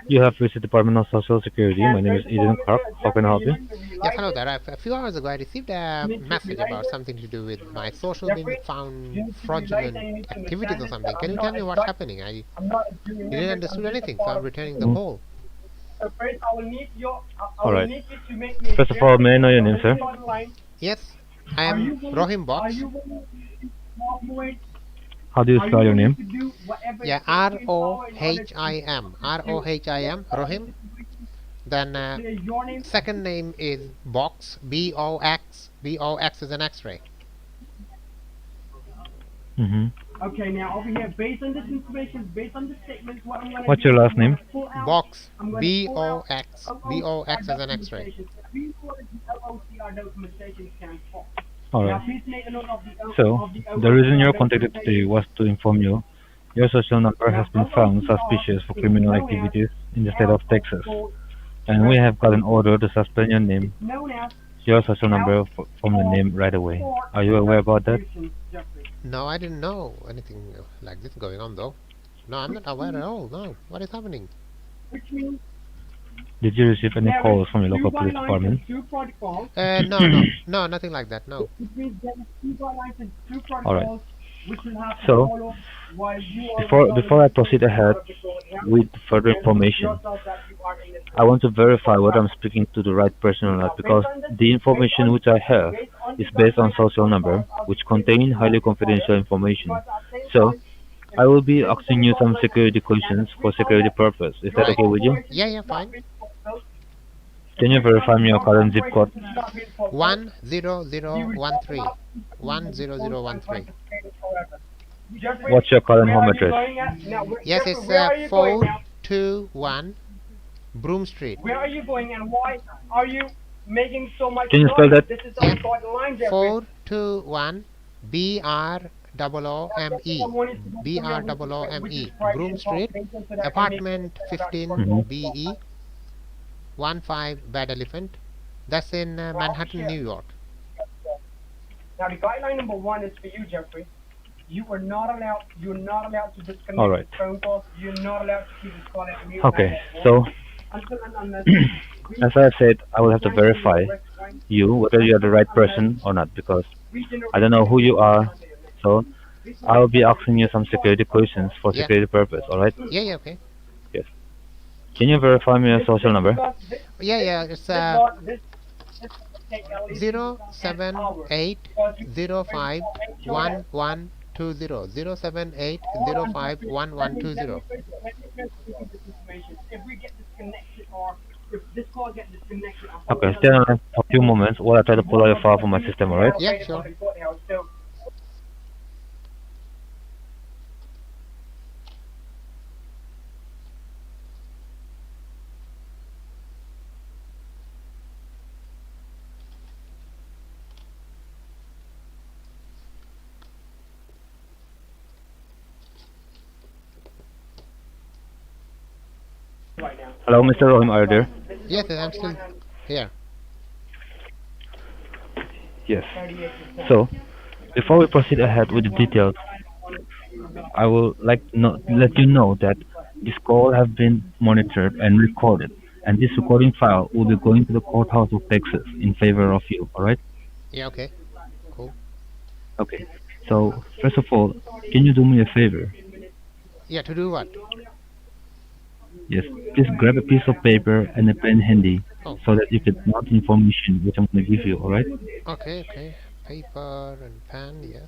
You have reached the Department of Social Security. My name is Eden Clark. How can I help you? Yes, hello there. A few hours ago, I received a message about something to do with my social being found fraudulent activities or something. Can you tell me what's happening? I didn't understand anything, so I'm returning the Mm. call. All right. First of all, may I know your name, sir? Yes, I am Rohim Box. How do you spell your name? Yeah, R-O-H-I-M, Then second name is Box, B-O-X. B-O-X is an X-ray. Mm-hmm. What's your last name? Box, B-O-X. B-O-X is an X-ray. All right. So, the reason you're contacted today was to inform you your social number has been found suspicious for criminal activities in the state of Texas, and we have got an order to suspend your social number from the name right away. Are you aware about that? No, I didn't know anything like this going on though. No, I'm not aware at all. No, what is happening? Did you receive any calls from your local police department? No, nothing like that. No. All right. So, before I proceed ahead with further information, I want to verify whether I'm speaking to the right person or not, because the information which I have is based on social number, which contain highly confidential information. So, I will be asking you some security questions for security purpose. Is that Right. okay with you? Yeah, fine. Can you verify me your current zip code? 10013. 10013. What's your current home address? Yes, it's 421 Broom Street. Can you spell that? Yeah. 421 B-R-O-O-M-E. B-R-O-O-M-E. Broom Street, apartment 15 Mm-hmm. BE, 15 Bad Elephant. That's in Manhattan, New York. All right. Okay. So, as I said, I will have to verify you whether you are the right person or not, because I don't know who you are. So, I will be asking you some security questions for Yeah. security purpose. All right? Yeah, okay. Yes. Can you verify me your social number? Yeah, it's 078051120. 078051120. Okay, stay on line for a few moments while I try to pull out your file from my system. All right? Yeah, sure. Hello, Mr. Rohim, are you there? Yes, I'm still here. Yes. So, before we proceed ahead with the details, I would like to let you know that this call has been monitored and recorded, and this recording file will be going to the courthouse of Texas in favor of you. All right? Yeah, okay. Cool. Okay. So, first of all, can you do me a favor? Yeah, to do what? Yes. Please grab a piece of paper and a pen handy Oh, so that you can note information which I'm going to give you. All right? okay. Paper and pen, yes.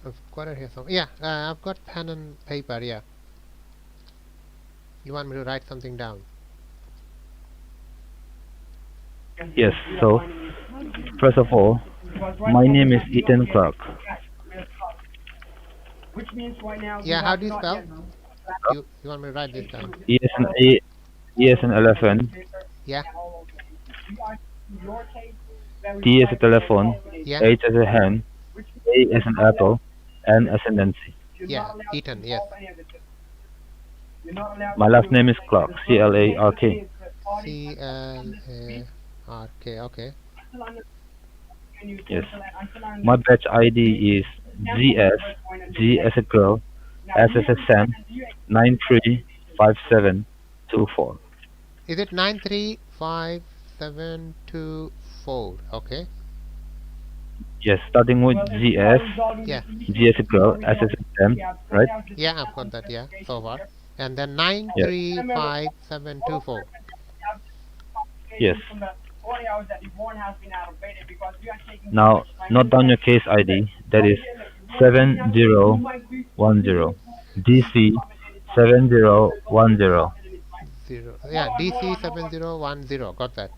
I've got it here. Yeah, I've got pen and paper, yeah. You want me to write something down? Yes. So, first of all, my name is Ethan Clark. Yeah, how do you spell? You want me to write this down? E as an elephant, Yeah, T as a telephone, yeah, H as a hen, A as an apple, N as a Nancy. yeah. Eaton, yes. My last name is Clark, C-L-A-R-K. C-L-A-R-K, okay. Yes. My batch ID is GS, G as a girl, S as a Sam, 935724. Is it 93572 4? Okay. Yes, starting with GS, Yeah. GS girl, SSM, right? Yeah, I've got that. Yeah, so far. And then Yes, 9355724. yes. Now, note down your case ID. That is 7010. DC 7010. Zero. Yeah, DC 7010. Got that.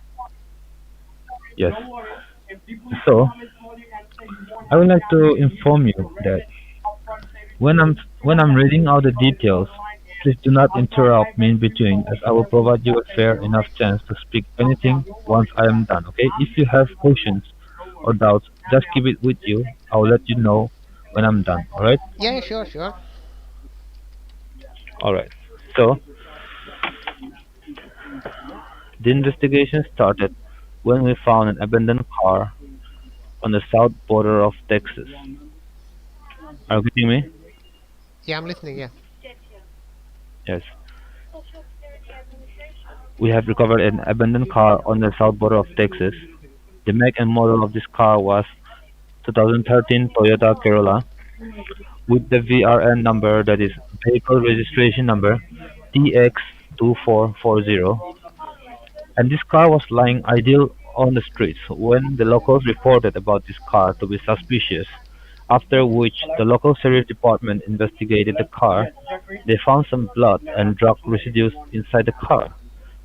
Yes. So, I would like to inform you that when I'm reading out the details, please do not interrupt me in between, as I will provide you a fair enough chance to speak anything once I am done. Okay? If you have questions or doubts, just keep it with you. I will let you know when I'm done. All right? Yeah, sure, sure. All right. So the investigation started when we found an abandoned car on the south border of Texas. Are you getting me? Yeah, I'm listening. Yeah. Yes. We have recovered an abandoned car on the south border of Texas. The make and model of this car was 2013 Toyota Corolla with the VRN number, that is vehicle registration number TX2440, and this car was lying idle on the streets when the locals reported about this car to be suspicious, after which the local sheriff department investigated the car. They found some blood and drug residues inside the car,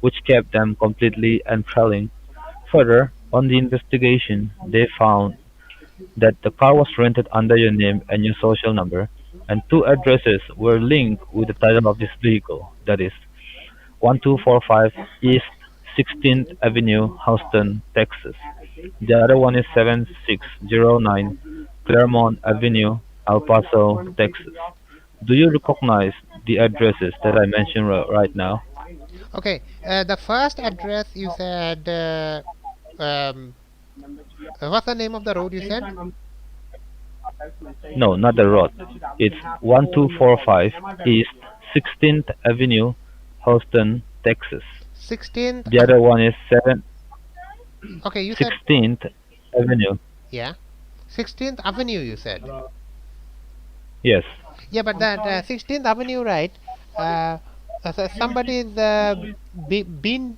which kept them completely untrailing. Further, on the investigation, they found that the car was rented under your name and your social number, and two addresses were linked with the title of this vehicle, that is 1245 East 16th Avenue, Houston, Texas. The other one is 7609 Claremont Avenue, El Paso, Texas. Do you recognize the addresses that I mentioned right now? Okay. The first address you said. Um. What's the name of the road you said? No, not the road. It's 1245 East 16th Avenue, Houston, Texas. 16th. The other one is Okay, you said. 16th Avenue. Yeah. 16th Avenue. You said. Yes. Yeah, but that 16th Avenue, right? Uh, somebody's been.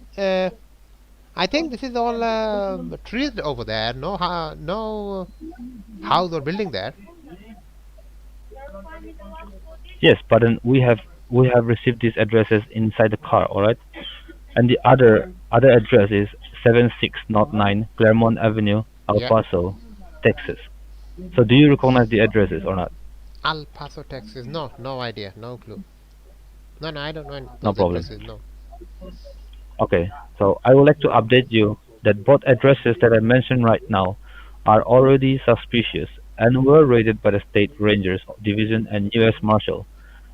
I think this is all trees over there. No house or building there. Yes, but then we have received these addresses inside the car, all right? And the other address is 7609 Claremont Avenue, El Yeah. Paso, Texas. So do you recognize the addresses or not? El Paso, Texas. No, no idea. No clue. No, no, I don't know No those problem. addresses. No. Okay. So I would like to update you that both addresses that I mentioned right now are already suspicious and were raided by the State Rangers Division and U.S. Marshal.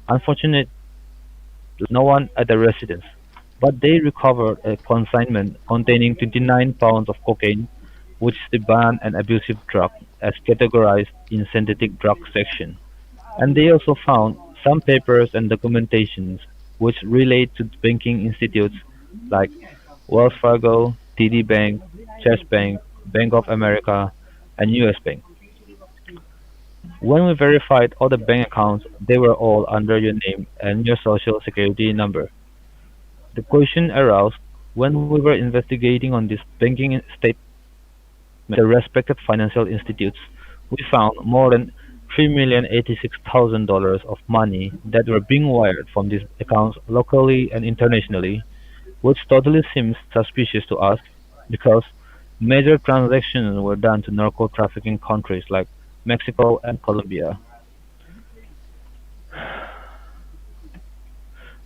Unfortunately, no one at the residence, but they recovered a consignment containing 29 pounds of cocaine, which is the banned and abusive drug as categorized in synthetic drug section. And they also found some papers and documentations which relate to banking institutes like Wells Fargo, TD Bank, Chase Bank, Bank of America, and US Bank. When we verified all the bank accounts, they were all under your name and your social security number. The question arose when we were investigating on these banking statements of the respected financial institutes. We found more than $3,086,000 of money that were being wired from these accounts locally and internationally, which totally seems suspicious to us because major transactions were done to narco trafficking countries like Mexico and Colombia,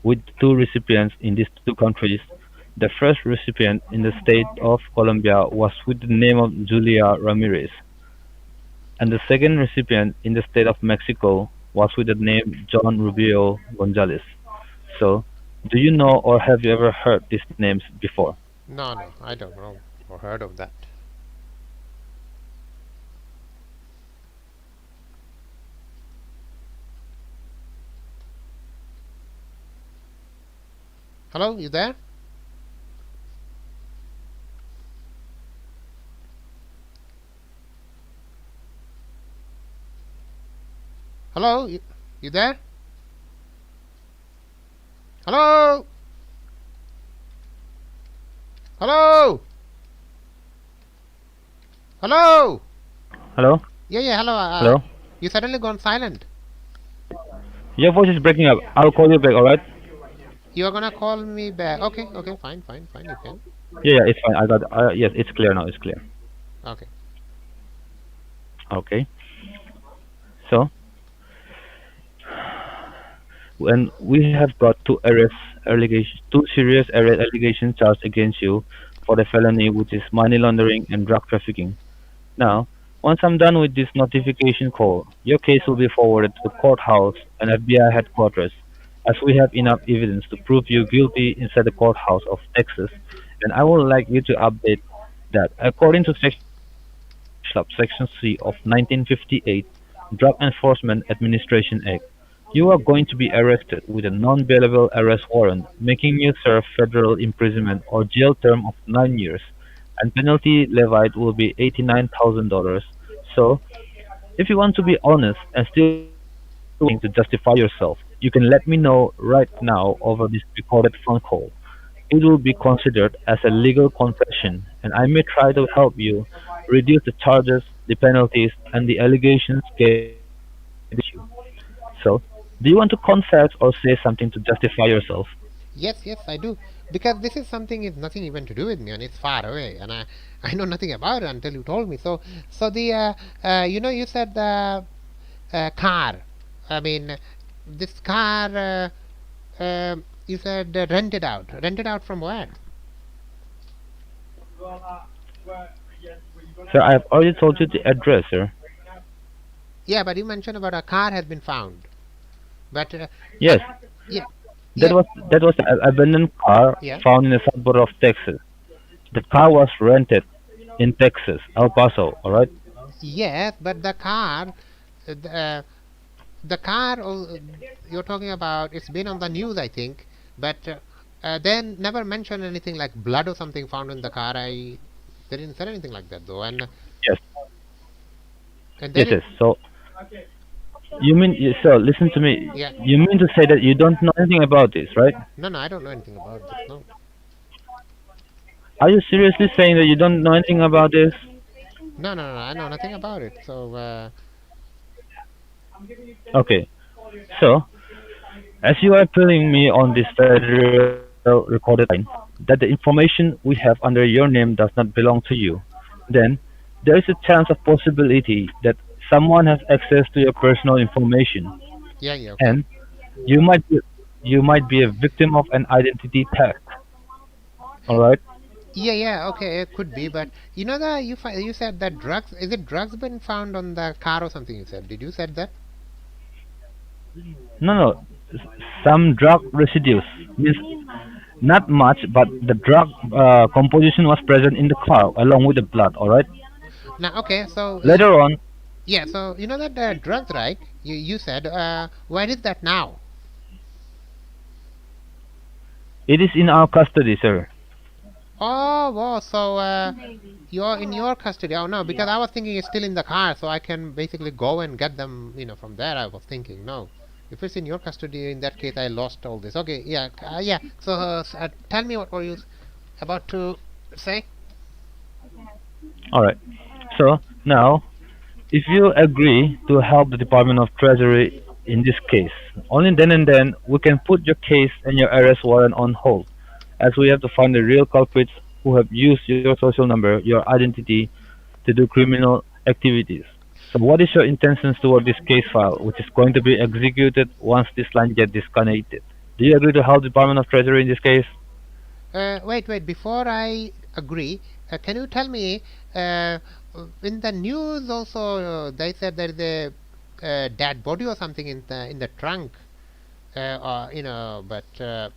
with two recipients in these two countries. The first recipient in the state of Colombia was with the name of Julia Ramirez, and the second recipient in the state of Mexico was with the name John Rubio Gonzalez. So, do you know or have you ever heard these names before? No, no, I don't know or heard of that. Hello, you there? Hello, you there? Hello, hello, hello. Hello? Yeah, yeah. Hello. Hello? You suddenly gone silent. Your voice is breaking up. I'll call you back, alright? You are gonna call me back. Okay, okay, fine, fine, fine. You can. Yeah, yeah, it's fine. I got yes, it's clear now. It's clear. Okay. Okay. So, when we have got two serious arrest allegations charged against you for the felony, which is money laundering and drug trafficking. Now, once I'm done with this notification call, your case will be forwarded to the courthouse and FBI headquarters, as we have enough evidence to prove you guilty inside the courthouse of Texas, and I would like you to update that according to Section C of 1958 Drug Enforcement Administration Act, you are going to be arrested with a non-bailable arrest warrant, making you serve federal imprisonment or jail term of 9 years, and penalty levied will be $89,000. So, if you want to be honest and still willing to justify yourself, you can let me know right now over this recorded phone call. It will be considered as a legal confession, and I may try to help you reduce the charges, the penalties, and the allegations against you. So, do you want to confess or say something to justify yourself? Yes, yes, I do. Because this is something is nothing even to do with me, and it's far away, and I know nothing about it until you told me. So the you said the car. I mean, this car. You said rented out. Rented out from where? Sir, I have already told you the address, sir. Yeah, but you mentioned about a car has been found. But Yes, yeah, that yeah, was that was an abandoned car yeah. found in the suburb of Texas. The car was rented in Texas, El Paso. All right. Yes, but uh, the, uh, the car you're talking about, it's been on the news, I think. But they never mentioned anything like blood or something found in the car. They didn't say anything like that though, Yes, and they yes, didn't. yes. So you mean, sir? Listen to me. Yeah. You mean to say that you don't know anything about this, right? No, no, I don't know anything about this. No. Are you seriously saying that you don't know anything about this? No, no, no, I know nothing about it. So, Okay. So, as you are telling me on this federal recorded line that the information we have under your name does not belong to you, then there is a chance of possibility that someone has access to your personal information, yeah, yeah, okay. and you might be, you might be a victim of an identity theft. All right? Yeah, yeah, okay, it could be, but you know that you said that drugs, is it drugs been found on the car or something you said? Did you said that? No, no. Some drug residues means not much, but the drug composition was present in the car along with the blood. All right. Now, okay, so Later on, yeah, so you know that drugs, right? You said, where is that now? it is in our custody, sir. Oh, wow, so you're in your custody. Oh no, because I was thinking it's still in the car, so I can basically go and get them, from there. I was thinking, no, if it's in your custody, in that case, I lost all this. Okay, yeah, yeah. So, tell me what were you about to say? All right. So now, if you agree to help the Department of Treasury in this case, only then and then we can put your case and your arrest warrant on hold, as we have to find the real culprits who have used your social number, your identity, to do criminal activities. So what is your intentions toward this case file, which is going to be executed once this line gets disconnected? Do you agree to help the Department of Treasury in this case? Wait, wait. Before I agree, can you tell me? Uh, in the news also, they said there is a dead body or something in the trunk, or but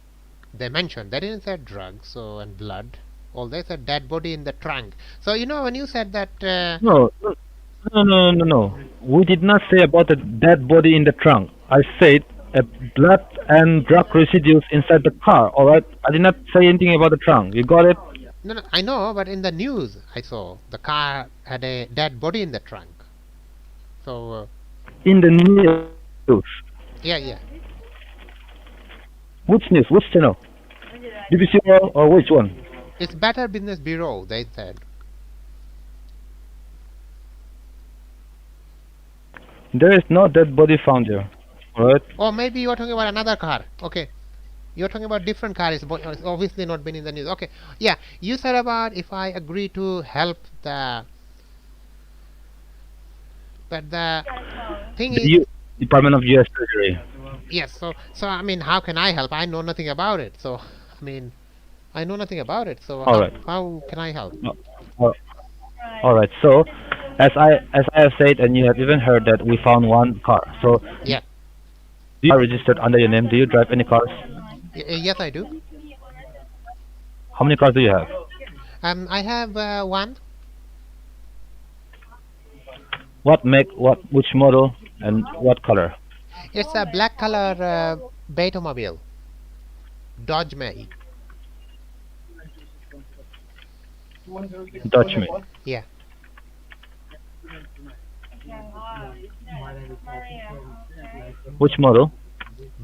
they mentioned they didn't say drugs so and blood. All they said dead body in the trunk. So when you said that, No, no, no, no, no, no. We did not say about the dead body in the trunk. I said A blood and drug residues inside the car. All right. I did not say anything about the trunk. You got it? No, no, I know, but in the news I saw the car had a dead body in the trunk. So In the news. yeah, yeah. Which news? Which channel? BBC or which one? It's Better Business Bureau, they said. There is no dead body found here. All right. Or maybe you're talking about another car. Okay. You're talking about different car. It's obviously not been in the news. Okay. Yeah. You said about if I agree to help the. But the thing The is, Department of U.S. Treasury. yes. So I mean, how can I help? I know nothing about it. So I mean, I know nothing about it. So All right. how can I help? No. All all right. So, as I have said, and you have even heard that we found one car. So, Yeah. you are registered under your name. Do you drive any cars? Yes, I do. How many cars do you have? I have one. What make? Which model? And what color? It's a black color Betomobile, Dodge made. Dutchman. Yeah. Which model?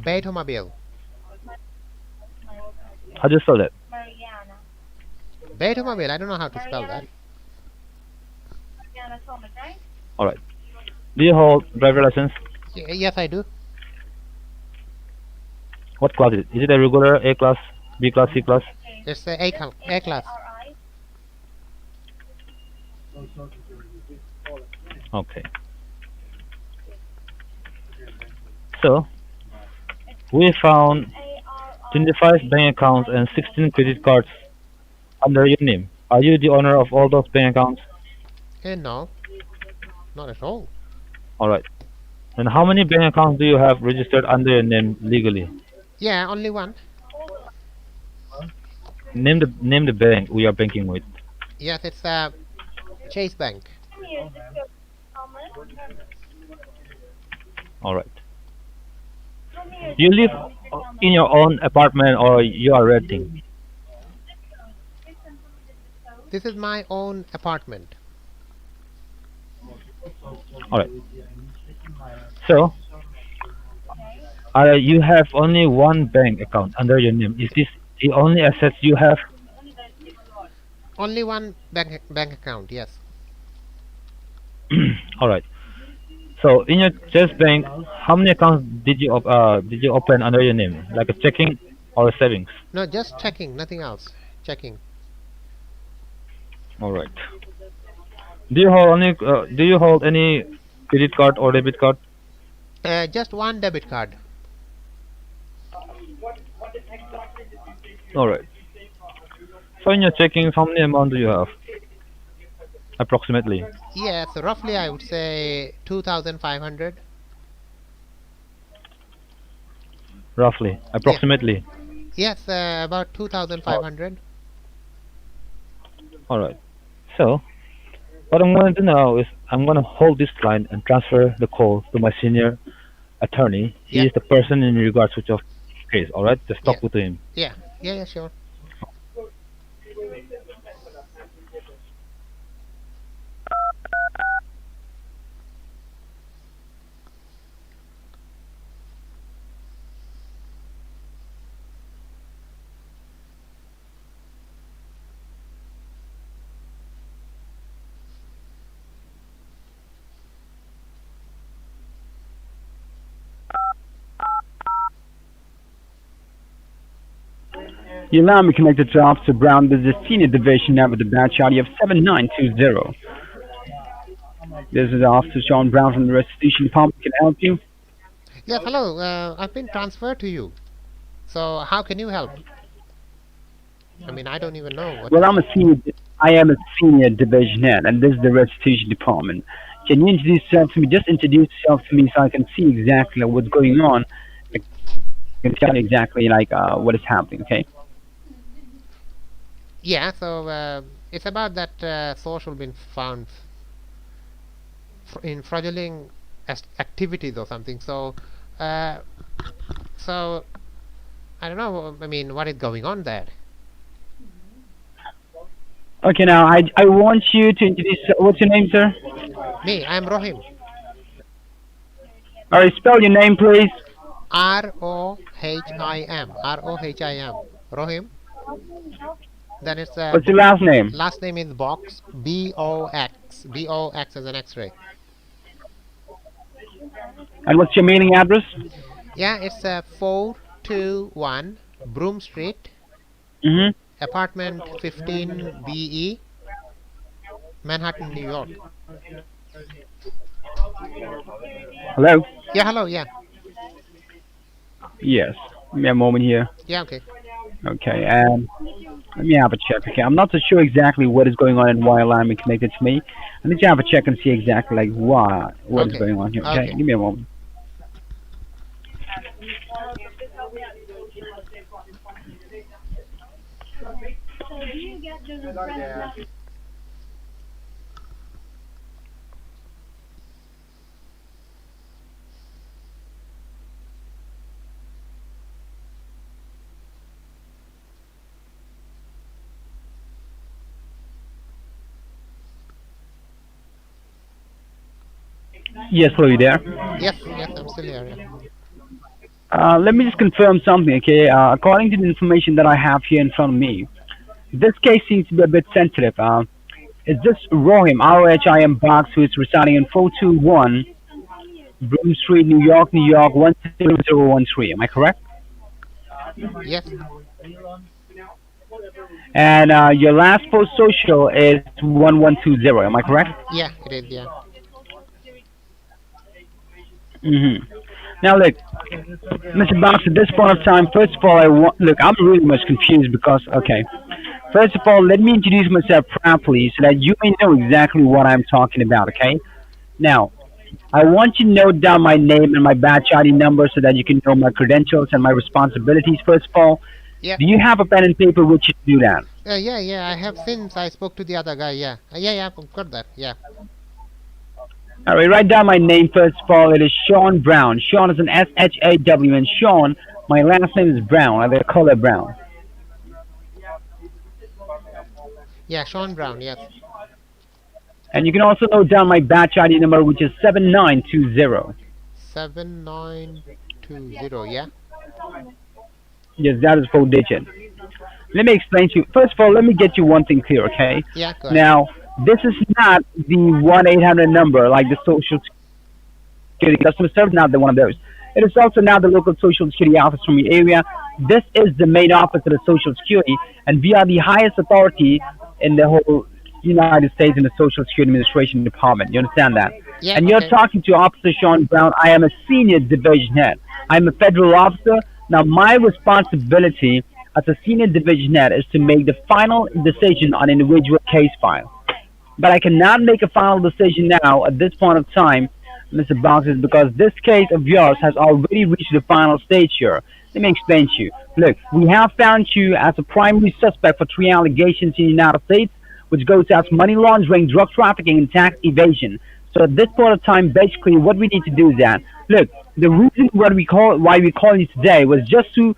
Betomobile. How do you spell that? Betomobile. I don't know how to spell that. All right. Do you hold driver license? Yes, I do. What class is it? Is it a regular A class, B class, C class? It's the A class. Okay. So, we found 25 bank accounts and 16 credit cards under your name. Are you the owner of all those bank accounts? No, not at all. All right. And how many bank accounts do you have registered under your name legally? Yeah, only one. Name the bank we are banking with. Yes, it's Chase Bank. All right. You live in your own apartment or you are renting? This is my own apartment. All right. So, you have only one bank account under your name. Is this the only assets you have? Only one bank account. Yes. All right. So, in your Chase Bank, how many accounts did you open under your name, like a checking or a savings? No, just checking. Nothing else. Checking. All right. Do you hold any credit card or debit card? Just one debit card. All right. So in your checkings, how many amount do you have? Approximately. Yes, roughly I would say 2,500. Roughly. Yeah. Approximately. Yes, about 2,500. All right. So what I'm going to do now is I'm going to hold this line and transfer the call to my senior attorney. He Yeah. is the person in regards with your case. All right. Just Yeah. talk with him. Yeah. Yeah. Sure. You allow me connected to Officer Brown. This is Senior Division now with the batch ID of 7920. This is Officer Sean Brown from the Restitution Department. Can I help you? Yes. Hello. I've been transferred to you. So how can you help? I mean, I don't even know what. Well, I am a senior division head, and this is the Restitution Department. Can you introduce yourself to me? Just introduce yourself to me so I can see exactly what's going on. I can tell you exactly what is happening. Okay. Yeah. So it's about that social been found in fraudulent activities or something. So So I don't know. I mean, what is going on there? Okay, now I want you to introduce. What's your name, sir? Me, I'm Rohim. All right, spell your name, please. Rohim. Rohim. Rohim. Then it's What's your last name? last name is Box. Box. Box as an X-ray. And what's your mailing address? Yeah, it's 421 Broom Street, Mm-hmm. apartment 15BE, Manhattan, New York. Hello. Yeah, hello. Yeah, Yes. Give me a moment here. yeah. Okay. Okay, and let me have a check. Okay, I'm not so sure exactly what is going on and why alarm is connected to me. I need to have a check and see exactly like what is Okay. going on here. Okay, Okay. give me a moment. Yes, hello, you there? Yes, yes. I'm still here. Yeah. Let me just confirm something, okay? According to the information that I have here in front of me, this case seems to be a bit sensitive. Is this Rohim, R-O-H-I-M Box, who is residing in 421 Broom Street, New York 10013? Am I correct? Yes. And your last post social is 1120. Am I correct? Yeah, it is. Yeah. Mm-hmm. Now, look, Mr. Box, at this point of time, first of all, look, I'm really much confused because, okay, first of all, let me introduce myself properly so that you may know exactly what I'm talking about, okay? Now, I want you to note down my name and my batch ID number so that you can know my credentials and my responsibilities, first of all. Yeah. Do you have a pen and paper with you to do that? Yeah, yeah. I have since I spoke to the other guy. Yeah. Yeah, yeah. I've got that. Yeah. All right, write down my name first of all. It is Sean Brown. Sean is an S-H-A-W, and Sean, my last name is Brown, like the color brown. Yeah, Sean Brown. Yes. And you can also note down my batch ID number, which is 7920. 7920. Yeah. Yes, that is 4 digit. Let me explain to you. First of all, let me get you one thing clear, okay? Yeah. Go ahead. Now, this is not the 1-800 number like the Social Security customer service, not the one of those. It is also not the local Social Security office from your area. This is the main office of the Social Security, and we are the highest authority in the whole United States in the Social Security Administration Department. You understand that? Yeah. And you're Okay. talking to Officer Sean Brown. I am a senior division head. I'm a federal officer. Now, my responsibility as a senior division head is to make the final decision on individual case file. But I cannot make a final decision now at this point of time, Mr. Boxes, because this case of yours has already reached the final stage here. Let me explain to you. Look, we have found you as a primary suspect for 3 allegations in the United States, which goes as money laundering, drug trafficking, and tax evasion. So at this point of time, basically, what we need to do is that, look, the reason why we call you today was just to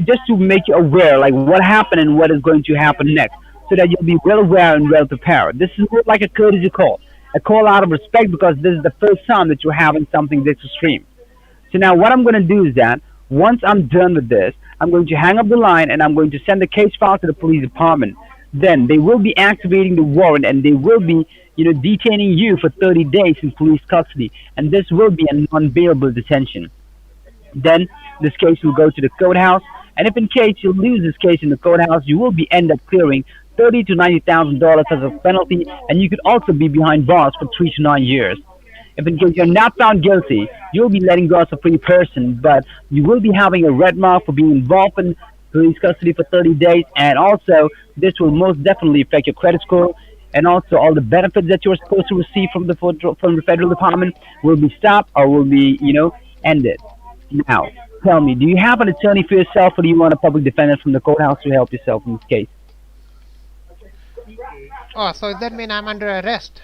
just to make you aware, like what happened and what is going to happen next, so that you'll be well aware and well prepared. This is more like a courtesy call, a call out of respect because this is the first time that you're having something this extreme. So now what I'm going to do is that once I'm done with this, I'm going to hang up the line and I'm going to send the case file to the police department. Then they will be activating the warrant and they will be, detaining you for 30 days in police custody. And this will be a non-bailable detention. Then this case will go to the courthouse, and if in case you lose this case in the courthouse, you will be end up clearing $30,000 to $90,000 as a penalty, and you could also be behind bars for 3 to 9 years. If in case you're not found guilty, you'll be letting go as a free person, but you will be having a red mark for being involved in police custody for 30 days, and also this will most definitely affect your credit score, and also all the benefits that you're supposed to receive from the federal department will be stopped or will be, ended. Now, tell me, do you have an attorney for yourself, or do you want a public defender from the courthouse to help yourself in this case? Oh, so that means I'm under arrest.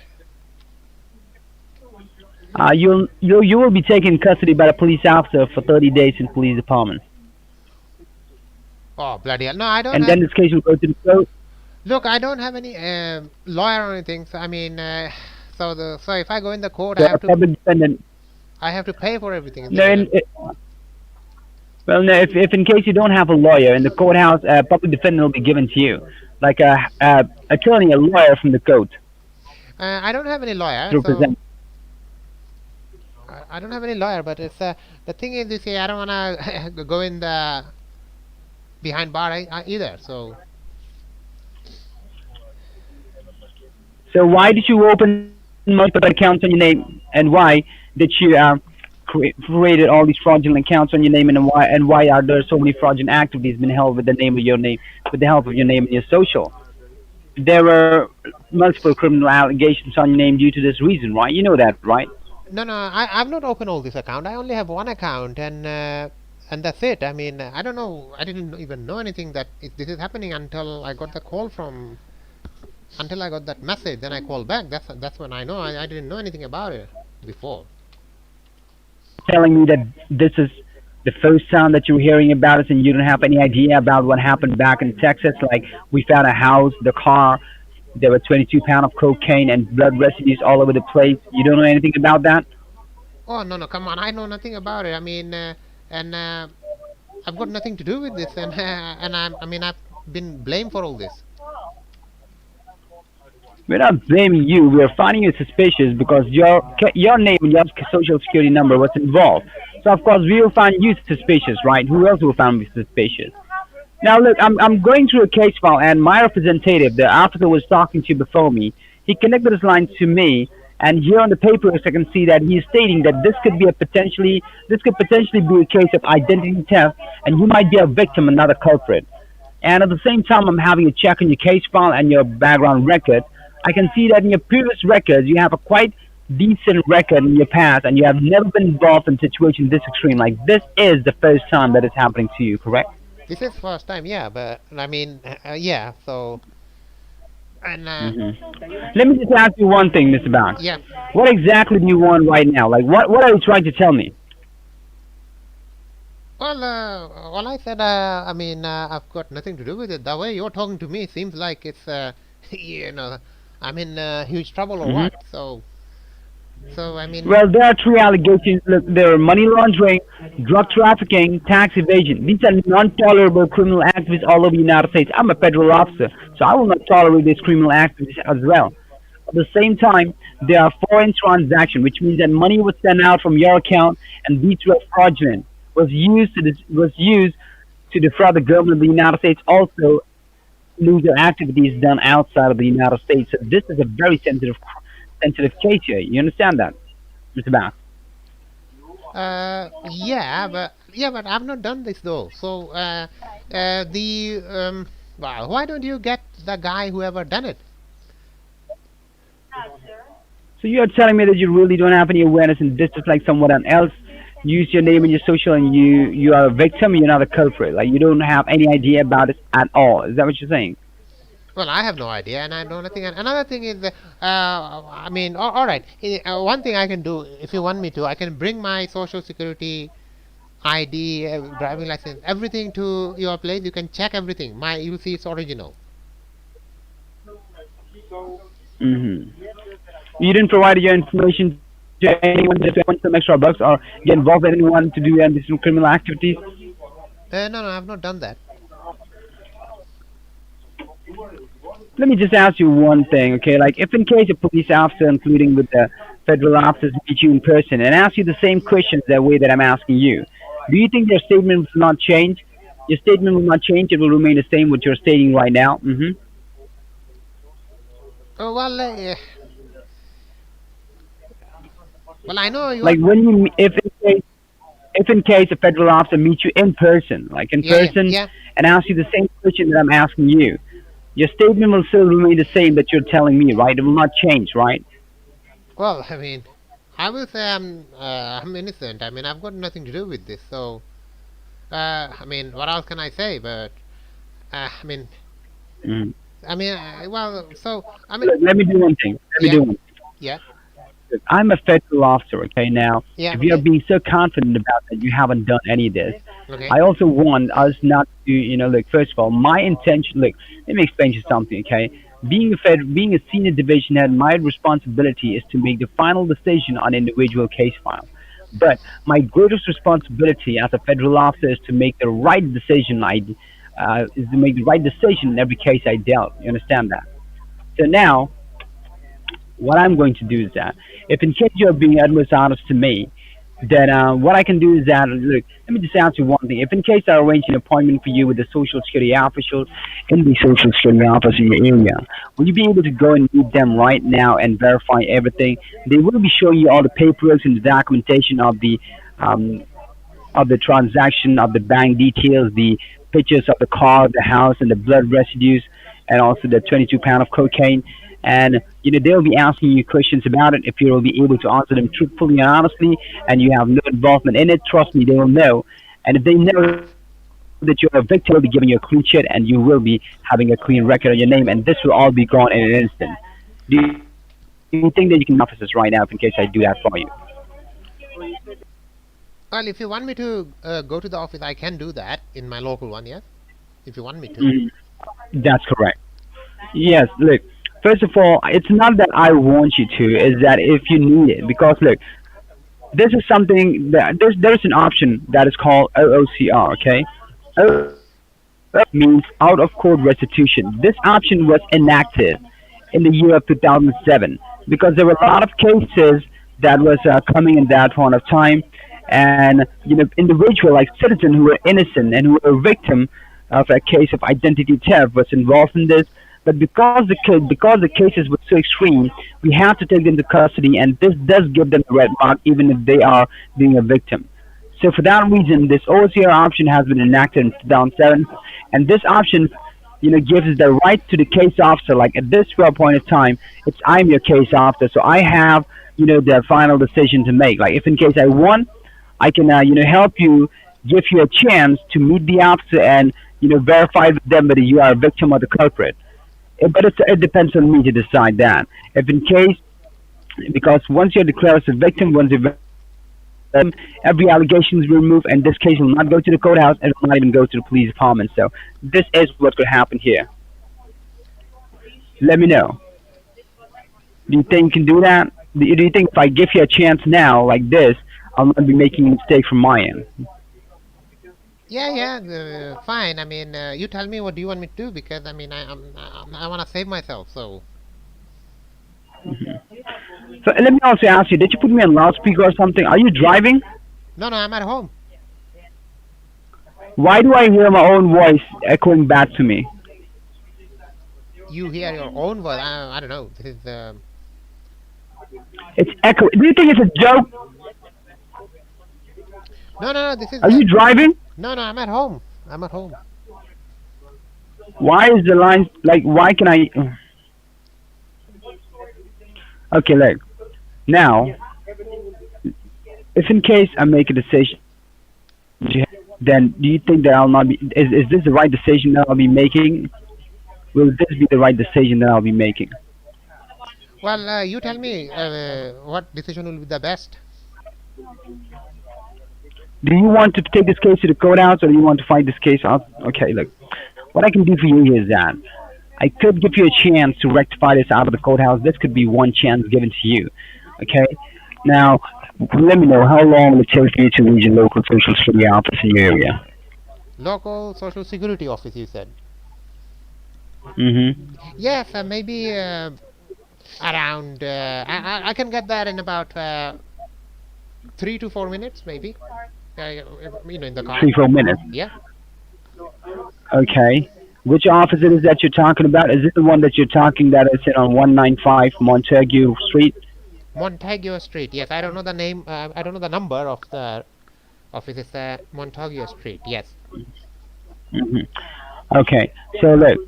You will be taken in custody by the police officer for 30 days in police department, Oh, bloody hell. No, I don't and have. then this case will go to the court. Look, I don't have any lawyer or anything. So, I mean, so if I go in the court, The public defendant. I have to pay for everything, isn't No, it? well, no, if in case you don't have a lawyer in the courthouse, a public defendant will be given to you, like a attorney, a lawyer from the court I don't have any lawyer, to so represent. I don't have any lawyer. But it's the thing is, you see, I don't wanna go in the behind bar either. So, So why did you open multiple accounts on your name, and why did you created all these fraudulent accounts on your name, and why are there so many fraudulent activities being held with the name of your name, with the help of your name and your social? There were multiple criminal allegations on your name due to this reason, right? You know that, right? no, no, I've not opened all this account. I only have one account, and that's it. I mean, I don't know. I didn't even know anything that this is happening until I got the call from. Until I got that message, then I called back. That's when I know. I didn't know anything about it before. Telling me that this is the first time that you're hearing about it, and you don't have any idea about what happened back in Texas. Like we found a house, the car, there were 22 pounds of cocaine and blood residues all over the place. You don't know anything about that? Oh, no, no, come on! I know nothing about it. I mean, and I've got nothing to do with this, and I mean, I've been blamed for all this. We're not blaming you. We are finding you suspicious because your name and your social security number was involved. So of course we will find you suspicious, right? Who else will find me suspicious? Now look, I'm going through a case file, and my representative, the officer was talking to you before me, he connected his line to me, and here on the papers I can see that he is stating that this could potentially be a case of identity theft, and you might be a victim and not a culprit. And at the same time, I'm having a check on your case file and your background record. I can see that in your previous records, you have a quite decent record in your past, and you have never been involved in situations this extreme. Like this is the first time that is happening to you, correct? This is first time, yeah, but I mean, yeah. So, and Hmm. Let me just ask you one thing, Mr. Banks. yeah. What exactly do you want right now? Like, what are you trying to tell me? Well, I said, I mean, I've got nothing to do with it. The way you're talking to me seems like it's, you know, I'm in huge trouble or Hmm. what. So I mean, Well, there are three allegations. Look, there are money laundering, drug trafficking, tax evasion. These are non-tolerable criminal activities all over the United States. I'm a federal officer, so I will not tolerate these criminal activities as well. At the same time, there are foreign transactions, which means that money was sent out from your account, and these were fraudulent. Was used to defraud the government of the United States. Also, illegal activities done outside of the United States. So this is a very sensitive case here. You understand that, Mr. Bass? yeah, but I've not done this though. So, the well, why don't you get the guy whoever done it? So you're telling me that you really don't have any awareness, and this is like someone else use your name and your social, and you are a victim. You're not a culprit. Like you don't have any idea about it at all. Is that what you're saying? Well, I have no idea, and I know nothing. And another thing is, I mean, all right. One thing I can do, if you want me to, I can bring my social security ID, driving license, everything to your place. You can check everything. You'll see it's original. Hmm. You didn't provide your information to anyone that wants some extra bucks or get involved with anyone to do any criminal activities. No, no, I've not done that. Let me just ask you one thing, okay? Like, if in case a police officer, including with the federal officers, meet you in person and ask you the same questions that way that I'm asking you, do you think your statement will not change? Your statement will not change. It will remain the same what you're stating right now. Hmm. Well, well, I know you are. Like when you, if in case a federal officer meets you in person, like in Yeah, yeah, person, yeah. and asks you the same question that I'm asking you, your statement will still remain the same that you're telling me, right? It will not change, right? Well, I mean, I will say I'm innocent. I mean, I've got nothing to do with this. So, I mean, what else can I say? But I mean, Mm. well, so I mean, Let me do one thing. Let me yeah, do one. yeah. Look, I'm a federal officer, okay? Now, Yeah. if you're Okay. being so confident about that, you haven't done any of this. Okay. I also want us not to, look, first of all, my intention, look, let me explain to you something, okay? Being a senior division head, my responsibility is to make the final decision on individual case file. But my greatest responsibility as a federal officer is to make the right decision. Is to make the right decision in every case I dealt. You understand that? So now, what I'm going to do is that if in case you're being adverse honest to me, then what I can do is that look, let me just ask you one thing. If in case I arrange an appointment for you with the social security officials in the social security office in your area, will you be able to go and meet them right now and verify everything? They will be showing you all the paperwork and the documentation um, of the transaction, of the bank details, the pictures of the car, the house, and the blood residues, and also the 22 pound of cocaine. And they'll be asking you questions about it. If you will be able to answer them truthfully and honestly, and you have no involvement in it, trust me, they will know. And if they know that you're a victim, they'll be giving you a clean sheet, and you will be having a clean record on your name, and this will all be gone in an instant. Do you think that you can meet them in the offices right now, if in case I do that for you? Well, if you want me to go to the office, I can do that in my local one. Yes, if you want me to. Mhm. That's correct. Yes, look. First of all, it's not that I want you to. Is that if you need it? Because look, this is something that there's an option that is called OOCR. Okay, OOCR means out of court restitution. This option was enacted in the year of 2007 because there were a lot of cases that was coming in that point of time, and individual like citizens who were innocent and who were a victim of a case of identity theft was involved in this. But because the cases were so extreme, we have to take them to custody, and this does give them a red mark, even if they are being a victim. So for that reason, this OCR option has been enacted in 2007, and this option, gives the right to the case officer. Like at this point of time, I'm your case officer, so I have, the final decision to make. Like if in case I won, I can, help you, give you a chance to meet the officer and, verify with them whether you are a victim or the culprit. But it depends on me to decide that. If in case, because once you're declared as a victim, once you're every allegation is removed, and this case will not go to the courthouse, and it will not even go to the police department. So this is what could happen here. Let me know. Do you think you can do that? Do you think if I give you a chance now, like this, I'll not be making a mistake from my end? Yeah, yeah, fine. I mean, you tell me what do you want me to do because I mean, I want to save myself. So So let me also ask you: did you put me on loudspeaker or something? Are you driving? no, no, I'm at home. Why do I hear my own voice echoing back to me? You hear your own voice. I don't know. This is It's echo. Do you think it's a joke? no, no, no. This is Are you driving? no, no. I'm at home. I'm at home. Why is the line like? Why can I? Okay, look. Now, if in case I make a decision, then do you think that I'll not be? Is this the right decision that I'll be making? Will this be the right decision that I'll be making? Well, you tell me what decision will be the best. Do you want to take this case to the courthouse, or do you want to fight this case out? Okay, look. What I can do for you is that I could give you a chance to rectify this out of the courthouse. This could be one chance given to you. Okay? Now, let me know how long will it take for you to reach your local social security office in your area. Local social security office. You said. Mm-hmm. Yes, maybe around. I can get that in about 3 to 4 minutes, maybe. In the car. 3 4 minutes. Yeah. Okay. Which office it is that you're talking about? Is it the one that you're talking that is on 195 Montague Street? Montague Street. Yes, I don't know the name. I don't know the number of the office. It's Montague Street. Yes. Hmm. Okay. So look,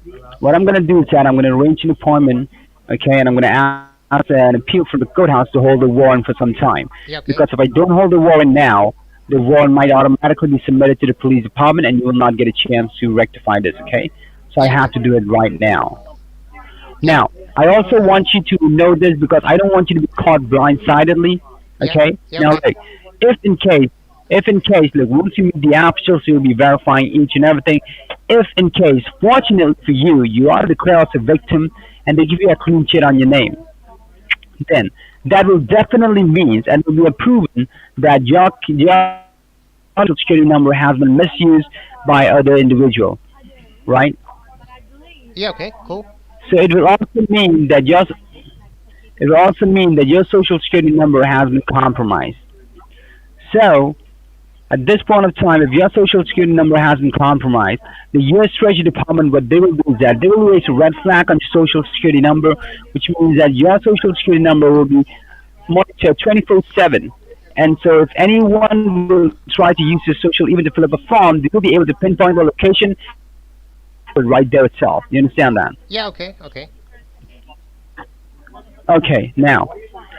what I'm gonna do is that I'm gonna arrange an appointment. Okay, and I'm gonna ask an appeal from the courthouse to hold the warrant for some time. Yeah. Okay. Because if I don't hold the warrant now, the warrant might automatically be submitted to the police department, and you will not get a chance to rectify this. Okay. So I Yeah. have to do it right now. Yeah. Now, I also want you to know this because I don't want you to be caught blindsidedly. Yeah. Okay. Yeah. Now, Okay. like, if in case, like, once you meet the officials, you'll be verifying each and everything. If in case, fortunately for you, you are declared as a victim, and they give you a clean sheet on your name, then that will definitely means and will be proven that your social security number has been misused by other individual, right? Yeah. Okay. Cool. So it will also mean that your social security number has been compromised. So at this point of time, if your social security number has been compromised, the U.S. Treasury Department, what they will do is that they will raise a red flag on your social security number, which means that your social security number will be monitored 24/7. And so if anyone will try to use your social even to fill up a form, they will be able to pinpoint the location right there itself. You understand that? Yeah. Okay. Okay. Okay, now,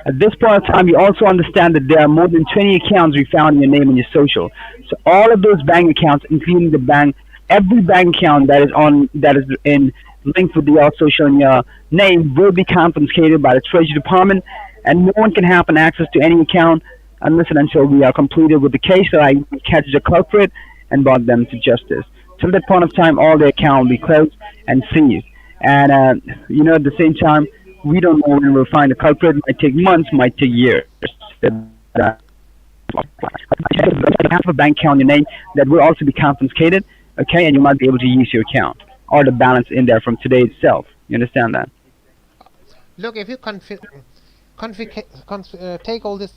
at this point in time, you also understand that there are more than 20 accounts we found in your name and your social. So all of those bank accounts, including the bank, every bank account that is in linked with your social and your name will be confiscated by the Treasury Department, and no one can have an access to any account unless and until we are completed with the case so I can catch the culprit and brought them to justice. Till that point of time, all the account will be closed and seized. And at the same time, we don't know when we'll find the culprit. Might take months, might take years. That have a bank account in your name that will also be confiscated, okay, and you might be able to use your account or the balance in there from today itself. You understand that? Look, if you take all this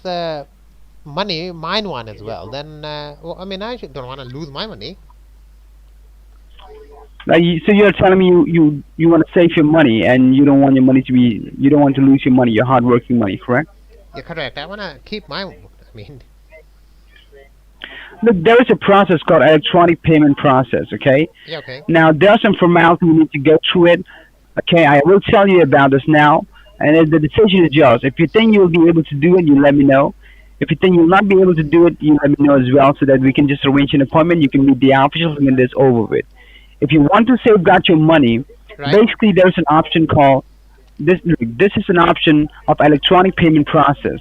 money, mine one as well, then well, I mean, don't want to lose my money. Like, so you're telling me you want to save your money and you don't want your money to be you don't want to lose your money, your hard-working money, correct? Yeah, correct. I want to keep my. I mean, Look, there is a process called electronic payment process. Okay. yeah. Okay. Now there are some formalities you need to go through it. Okay, I will tell you about this now, and the decision is yours. If you think you'll be able to do it, you let me know. If you think you'll not be able to do it, you let me know as well, so that we can just arrange an appointment. You can meet the officials and get this over with. If you want to safeguard your money, Right. basically there's an option called this. This is an option of electronic payment process.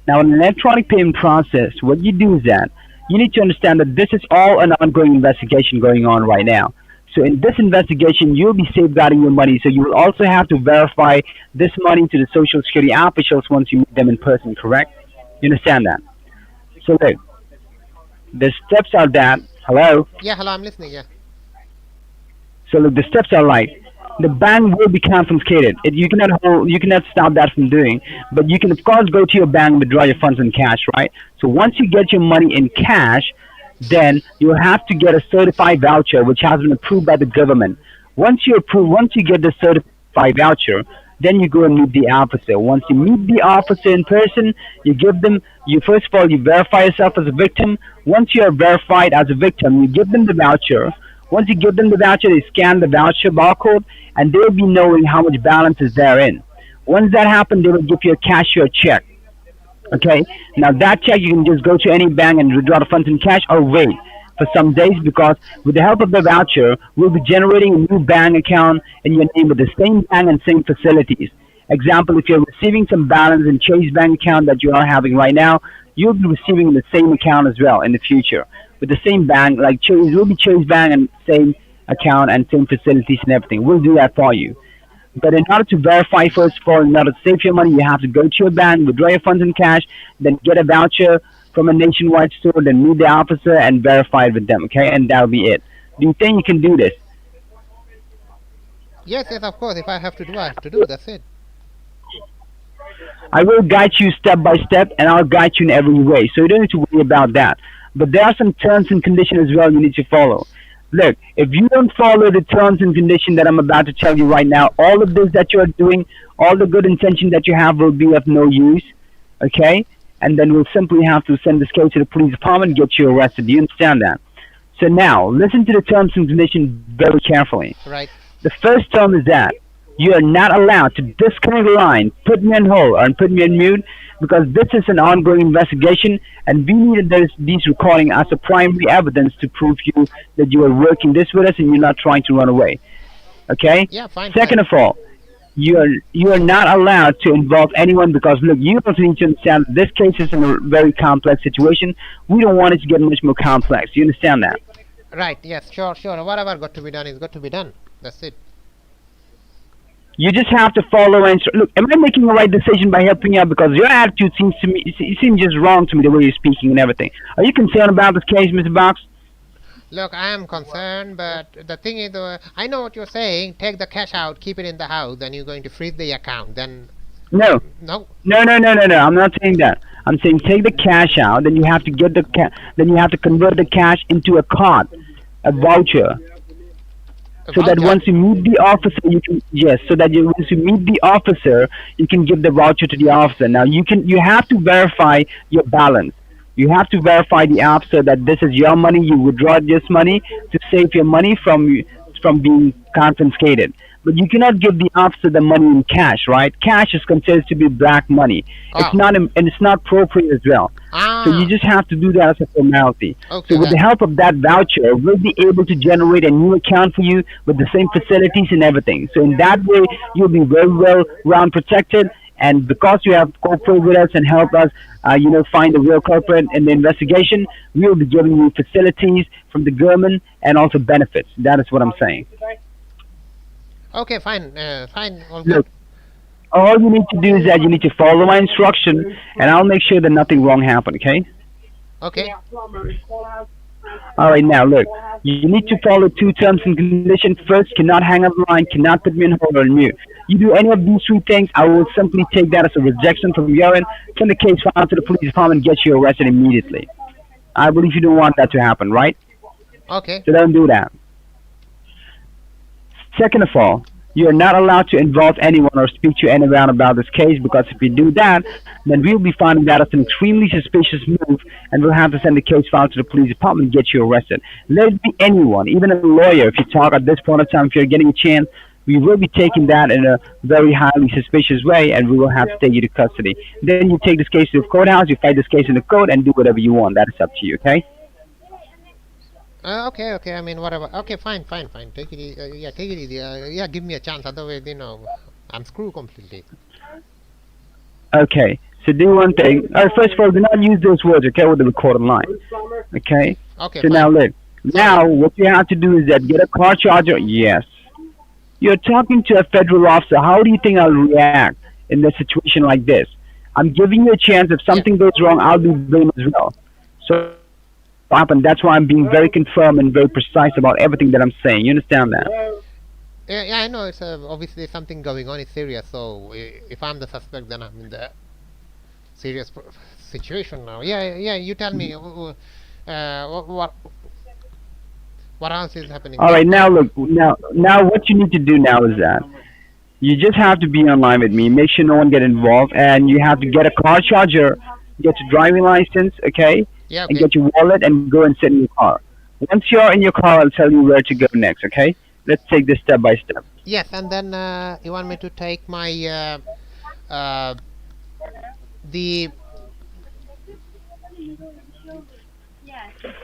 Now, in an electronic payment process, what you do is that you need to understand that this is all an ongoing investigation going on right now. So in this investigation, you'll be safeguarding your money. So you will also have to verify this money to the Social Security officials once you meet them in person, correct? You understand that? So look, the steps are that, hello? Yeah. Hello. I'm listening. Yeah. So look, the steps are like, the bank will be confiscated. You cannot stop that from doing, but you can of course go to your bank and withdraw your funds in cash, right? So once you get your money in cash, then you have to get a certified voucher which has been approved by the government. Once you get the certified voucher, then you go and meet the officer. Once you meet the officer in person, you first of all you verify yourself as a victim. Once you are verified as a victim, you give them the voucher. Once you give them the voucher, they scan the voucher barcode, and they'll be knowing how much balance is therein. Once that happens, they will give you a cashier check. Okay? Now that check, you can just go to any bank and withdraw the funds in cash or wait for some days, because with the help of the voucher, we'll be generating a new bank account in your name with the same bank and same facilities. Example, if you're receiving some balance in Chase bank account that you are having right now, you'll be receiving the same account as well in the future. With the same bank, like Chase, will be Chase bank and same account and same facilities and everything. We'll do that for you. But in order to verify, first of all, in order to save your money, you have to go to your bank, withdraw your funds in cash, then get a voucher from a nationwide store, then meet the officer and verify it with them, okay? And that'll be it. Do you think you can do this? Yes. Yes. Of course. If I have to do, I have to do. That's it. I will guide you step by step, and I'll guide you in every way, so you don't need to worry about that. But there are some terms and conditions as well you need to follow. Look, if you don't follow the terms and conditions that I'm about to tell you right now, all of this that you're doing, all the good intention that you have will be of no use, okay? And then we'll simply have to send this case to the police department and get you arrested. Do you understand that? So now, listen to the terms and conditions very carefully. Right. The first term is that you are not allowed to disconnect the line, put me on hold, or put me on mute, because this is an ongoing investigation, and we need these recordings as a primary evidence to prove you that you are working this with us and you're not trying to run away. Okay? Yeah. Fine. Second Fine. of all, You are not allowed to involve anyone because look, you also need to understand this case is in a very complex situation. We don't want it to get much more complex. You understand that? Right, yes, sure, sure. Whatever got to be done is got to be done. That's it. You just have to follow and look. Am I making the right decision by helping you out? Because your attitude seems to me, it seems just wrong to me the way you're speaking and everything. Are you concerned about this case, Mr. Box? Look, I am concerned, but the thing is, I know what you're saying. Take the cash out, keep it in the house, then you're going to freeze the account. Then, No, no. no. I'm not saying that. I'm saying take the cash out, then you have to get then you have to convert the cash into a card, a voucher, A so that voucher? once you meet the officer, you can yes, so that once you meet the officer, you can give the voucher to the officer. Now you have to verify your balance. You have to verify the officer that this is your money. You withdraw this money to save your money from being confiscated. But you cannot give the officer the money in cash, right? Cash is considered to be black money. It's Oh. not, and it's not appropriate as well. So you Ah, just have to do that as a formality. So okay, with the that. help of that voucher, we'll be able to generate a new account for you with the same facilities and everything. So in that way, you'll be very well round protected. And because you have cooperated with us and helped us, find the real culprit in the investigation, we'll be giving you facilities from the government and also benefits. That is what I'm saying. Okay, fine, fine, all good. Look, all you need to do is that you need to follow my instruction, and I'll make sure that nothing wrong happens. Okay? Okay, All right, now look, you need to follow two terms and conditions. First, cannot hang up the line, cannot put me on hold or mute. You do any of these three things, I will simply take that as a rejection from your end, send the case file to the police department, and get you arrested immediately. I believe you don't want that to happen, right? okay. So don't do that. Second of all, you are not allowed to involve anyone or speak to anyone about this case because if you do that, then we'll be finding that as an extremely suspicious move and we'll have to send the case file to the police department and get you arrested. Let it be anyone, even a lawyer, if you talk at this point in time, if you're getting a chance, we will be taking that in a very highly suspicious way and we will have to take you to custody. Then you take this case to the courthouse, you fight this case in the court and do whatever you want. That is up to you, okay? Okay, okay. I mean, whatever. Okay, fine, fine, fine. Take it easy. Yeah, take it easy. Yeah, give me a chance. Otherwise, I'm screwed completely. Okay. So do one thing. First of all, do not use those words, okay, with the recorded line. Okay? Okay, So now fine. look. Sorry. Now what you have to do is that get a car charger. Yes. You're talking to a federal officer. How do you think I'll react in a situation like this? I'm giving you a chance. If Yeah. something goes wrong, I'll be blamed as well. So and that's why I'm being very confirm and very precise about everything that I'm saying. You understand that? Yeah, I know. It's obviously something going on. It's serious. So if I'm the suspect, then I'm in the serious situation now. Yeah, yeah. You tell me. What else is happening? All right, now look, now what you need to do now is that you just have to be online with me. Make sure no one get involved, and you have to get a car charger, get your driving license, okay, Yeah. and Okay. get your wallet and go and sit in your car. Once you're in your car, I'll tell you where to go next, okay? Let's take this step by step. Yes, and then you want me to take my uh, the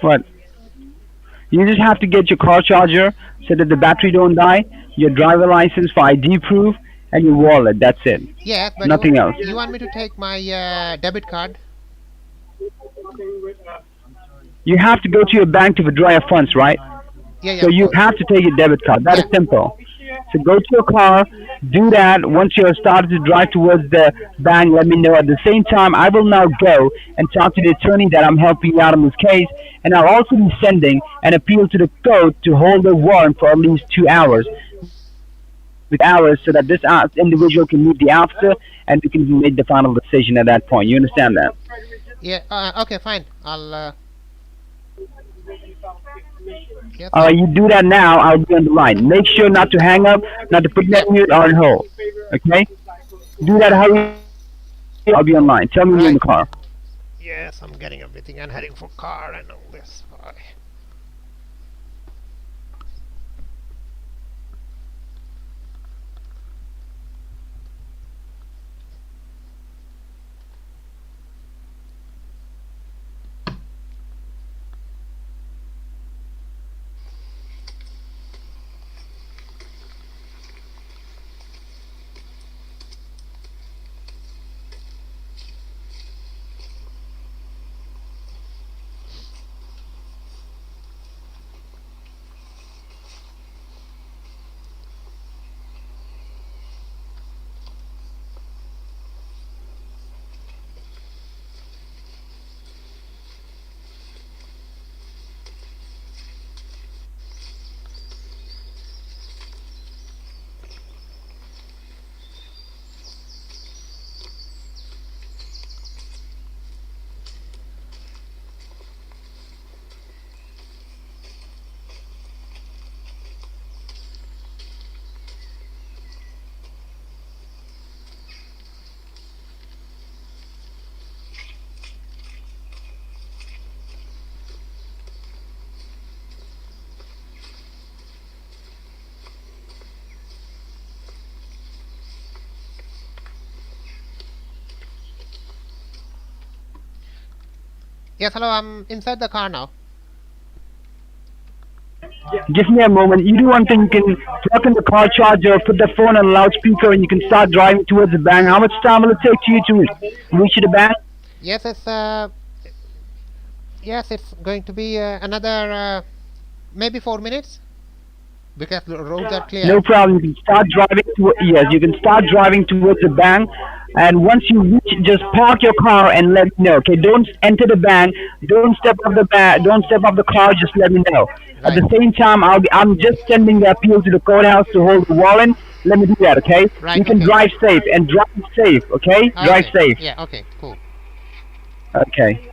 What? You just have to get your car charger so that the battery don't die, your driver license for ID proof, and your wallet. That's it. yes, but Nothing else. you want me to take my debit card? You have to go to your bank to withdraw your funds, right? Yeah, yeah, So of you course. have to take your debit card. That Yeah. is simple. So go to your car, do that. Once you're started to drive towards the bank, let me know. At the same time, I will now go and talk to the attorney that I'm helping you out in this case, and I'll also be sending an appeal to the court to hold a warrant for at least 2 hours, with hours, so that this individual can meet the officer and we can make the final decision at that point. You understand that? Yeah. Okay, fine. I'll. Yes. All right, you do that now. I'll be on the line. Make sure not to hang up, not to put me Yep. on mute or on hold. Okay? Do that. Hurry. I'll be online. Tell me when you're in Right. the car. Yes, I'm getting everything. I'm heading for car and all this. Yes, hello, I'm inside the car now. Give me a moment. You do one thing. You can plug in the car charger, put the phone on loudspeaker, and you can start driving towards the bank. How much time will it take to you to reach the bank? Yes, it's going to be another maybe 4 minutes because the roads are No clear. problem. You can start driving. Yes, you can start driving towards the bank, and once you reach, just park your car and let me know. Okay, don't enter the bank. Don't step off the bank. Don't step off the car. Just let me know. At Right, the same time, I'm just sending the appeal to the courthouse to hold the warrant. Let me do that. Okay. right, You can okay. drive safe and drive safe. Okay. Drive Okay, safe. yeah, okay, cool. Okay.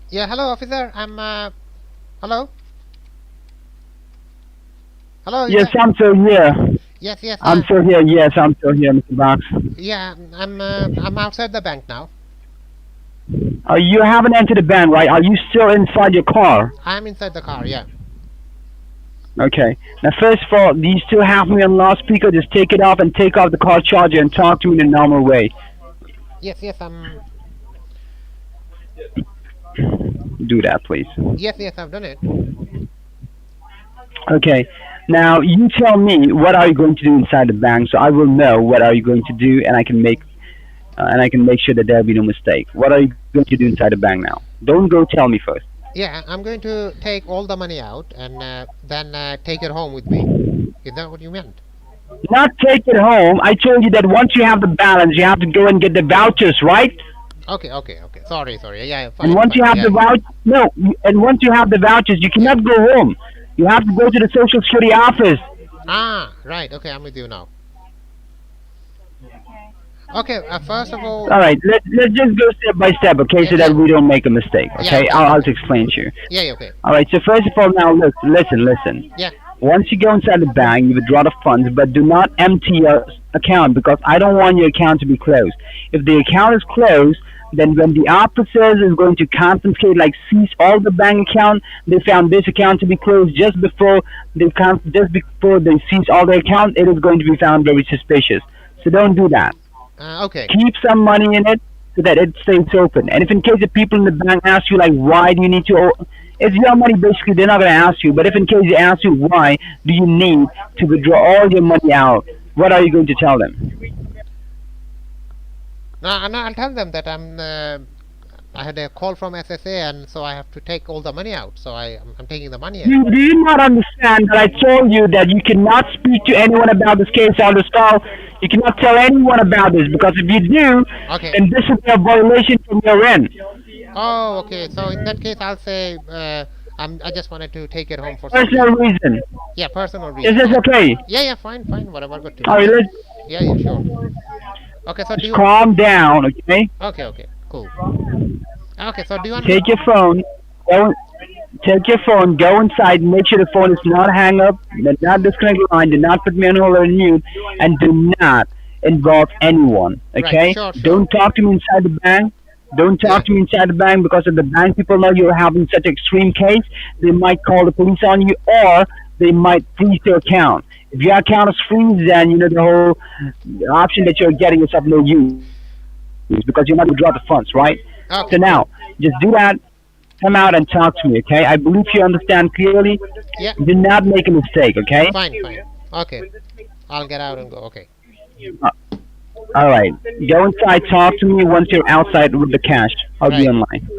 Yeah, hello, officer. Hello? Hello, you Yes, there? I'm still here. Yes, yes, I'm still here. Yes, I'm still here, Mr. Box. yeah, I'm outside the bank now. You haven't entered the bank, right? Are you still inside your car? I'm inside the car, yeah. Okay. Now, first of all, do you still have me on loudspeaker? Just take it off and take off the car charger and talk to me in a normal way. Yes, yes, Do that, please. yes, yes, I've done it. Okay. Now, you tell me what are you going to do inside the bank, so I will know what are you going to do, and I can make sure that there will be no mistake. What are you going to do inside the bank now? Don't go tell me first. Yeah, I'm going to take all the money out and then take it home with me. Is that what you meant? Not take it home. I told you that once you have the balance, you have to go and get the vouchers, right? Okay, okay, okay. Sorry, sorry. Yeah, yeah, And fine, once fine. you have Yeah, the vouch, no, and once you have the vouchers, you yeah. cannot go home. You have to go to the social security office. Ah, right. Okay, I'm with you now. Okay, first of all, All right, let's just go step by step, okay, yeah, so that yeah, we don't make a mistake, yeah. okay? Okay, I'll okay. explain to you. Yeah, yeah, okay. All right, so first of all, now look, listen. Yeah. Once you go inside the bank, you withdraw the funds, but do not empty your account because I don't want your account to be closed. If the account is closed, then when the officers is going to confiscate, like seize all the bank account, they found this account to be closed just before they seize all the account, it is going to be found very suspicious. So don't do that. Okay. Keep some money in it so that it stays open. And if in case the people in the bank ask you like why do you need to it's your money basically they're not gonna ask you. But if in case they ask you why do you need to withdraw all your money out, what are you going to tell them? No, no, I'll tell them that I had a call from SSA, and so I have to take all the money out. So I'm taking the money out. Do you not understand that I told you that you cannot speak to anyone about this case on this call? You cannot tell anyone about this because if you do, Okay. then this is a violation from your end. Oh, okay. So in that case, I'll say I just wanted to take it home for some Personal reason. reason. Yeah, personal Is reason. this Yeah. okay? Yeah, yeah. Fine, fine. Whatever. Good to know. Alright, Yeah. let's Yeah, yeah. Sure. Okay. So do just you? calm down, okay? Okay, okay. Cool. Okay. So do you want me? Take your phone, go take your phone, go inside, make sure the phone is not hang up, do not disconnect the line, do not put me on hold or mute, and do not involve anyone. Right. Okay? Sure, sure. Don't talk to me inside the bank. Don't Yeah. talk to me inside the bank because if the bank people know you're having such extreme case, they might call the police on you or they might freeze your account. If your account is freezed, then you know the whole option that you're getting is of no use because you're not going to draw the funds, right? So Okay. now, Cool. just do that come out and talk to me, okay? I believe you understand clearly. Yeah. Do not make a mistake, okay? Fine, fine. Okay. I'll get out and go. Okay. Uh, all right. Go inside, talk to me once you're outside with the cash. I'll be Right. online.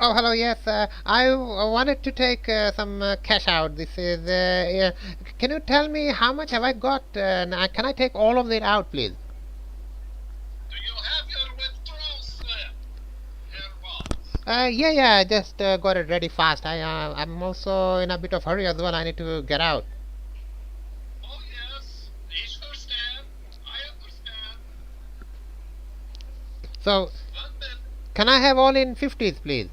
Oh, hello. Yes, wanted to take some cash out. This is. Yeah. Can you tell me how much have I got? Can I take all of it out, please? Yeah, yeah. I just got it ready fast. I'm also in a bit of hurry as well. I need to get out. So, can I have all in 50s, please?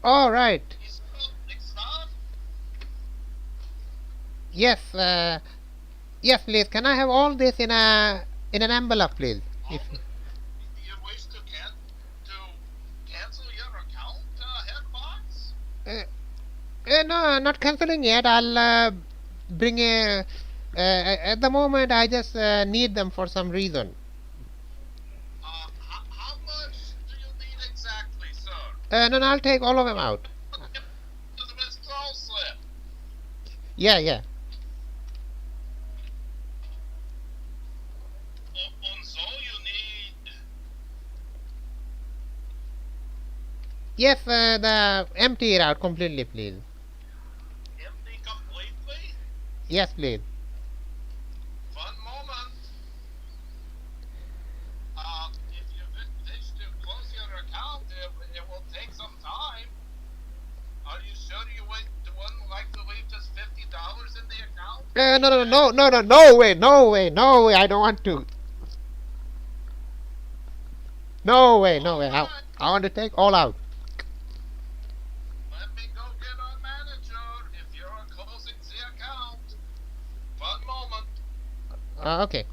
All right. Yes. Yes, please. Can I have all this in an envelope, please? If uh, no, not canceling yet. I'll bring a. At the moment, I just need them for some reason. No, no, I'll take all of them out. Yeah, yeah. Yes, the empty it out completely, please. Yes, please. No, no, no, no, no, no way, no way, no way. I don't want to. No way, no way. I want to take all out. Okay.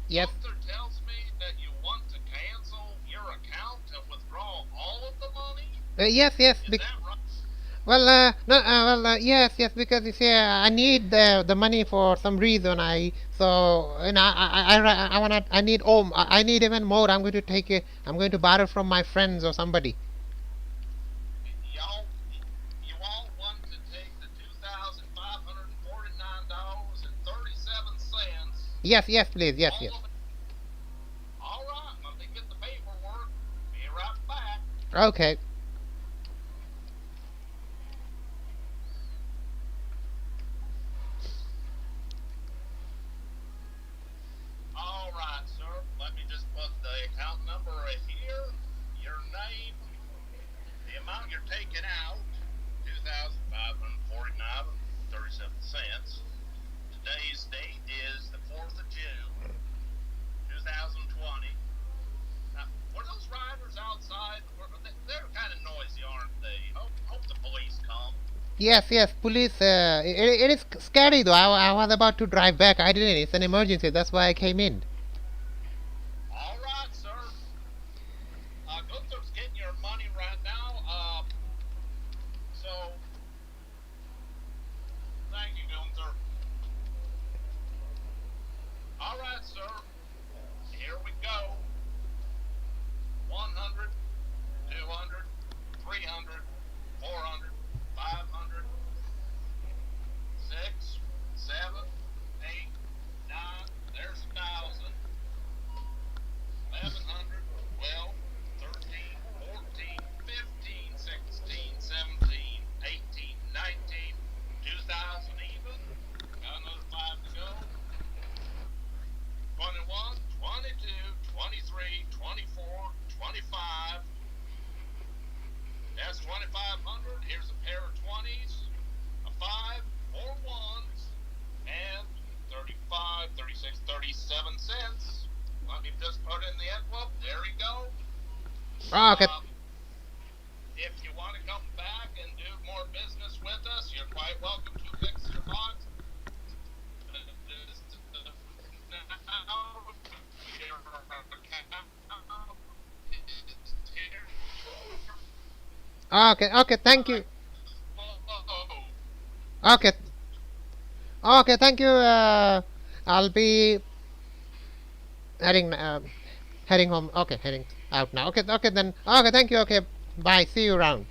Yes. Yes, yes. Well, no, well, yes, yes, because you see, I need the money for some reason. I wanna, I need, I need even more. I'm going to take it. I'm going to borrow from my friends or somebody. Yes, yes, please. Yes, yes. Okay. Yes, yes, police. It is scary though. I was about to drive back. I didn't. It's an emergency. That's why I came in. Oh, okay. Okay, okay, thank you. Okay, okay, thank you. I'll be heading heading home. Okay, heading out now. Okay, okay then. Okay, thank you. Okay, bye. See you around.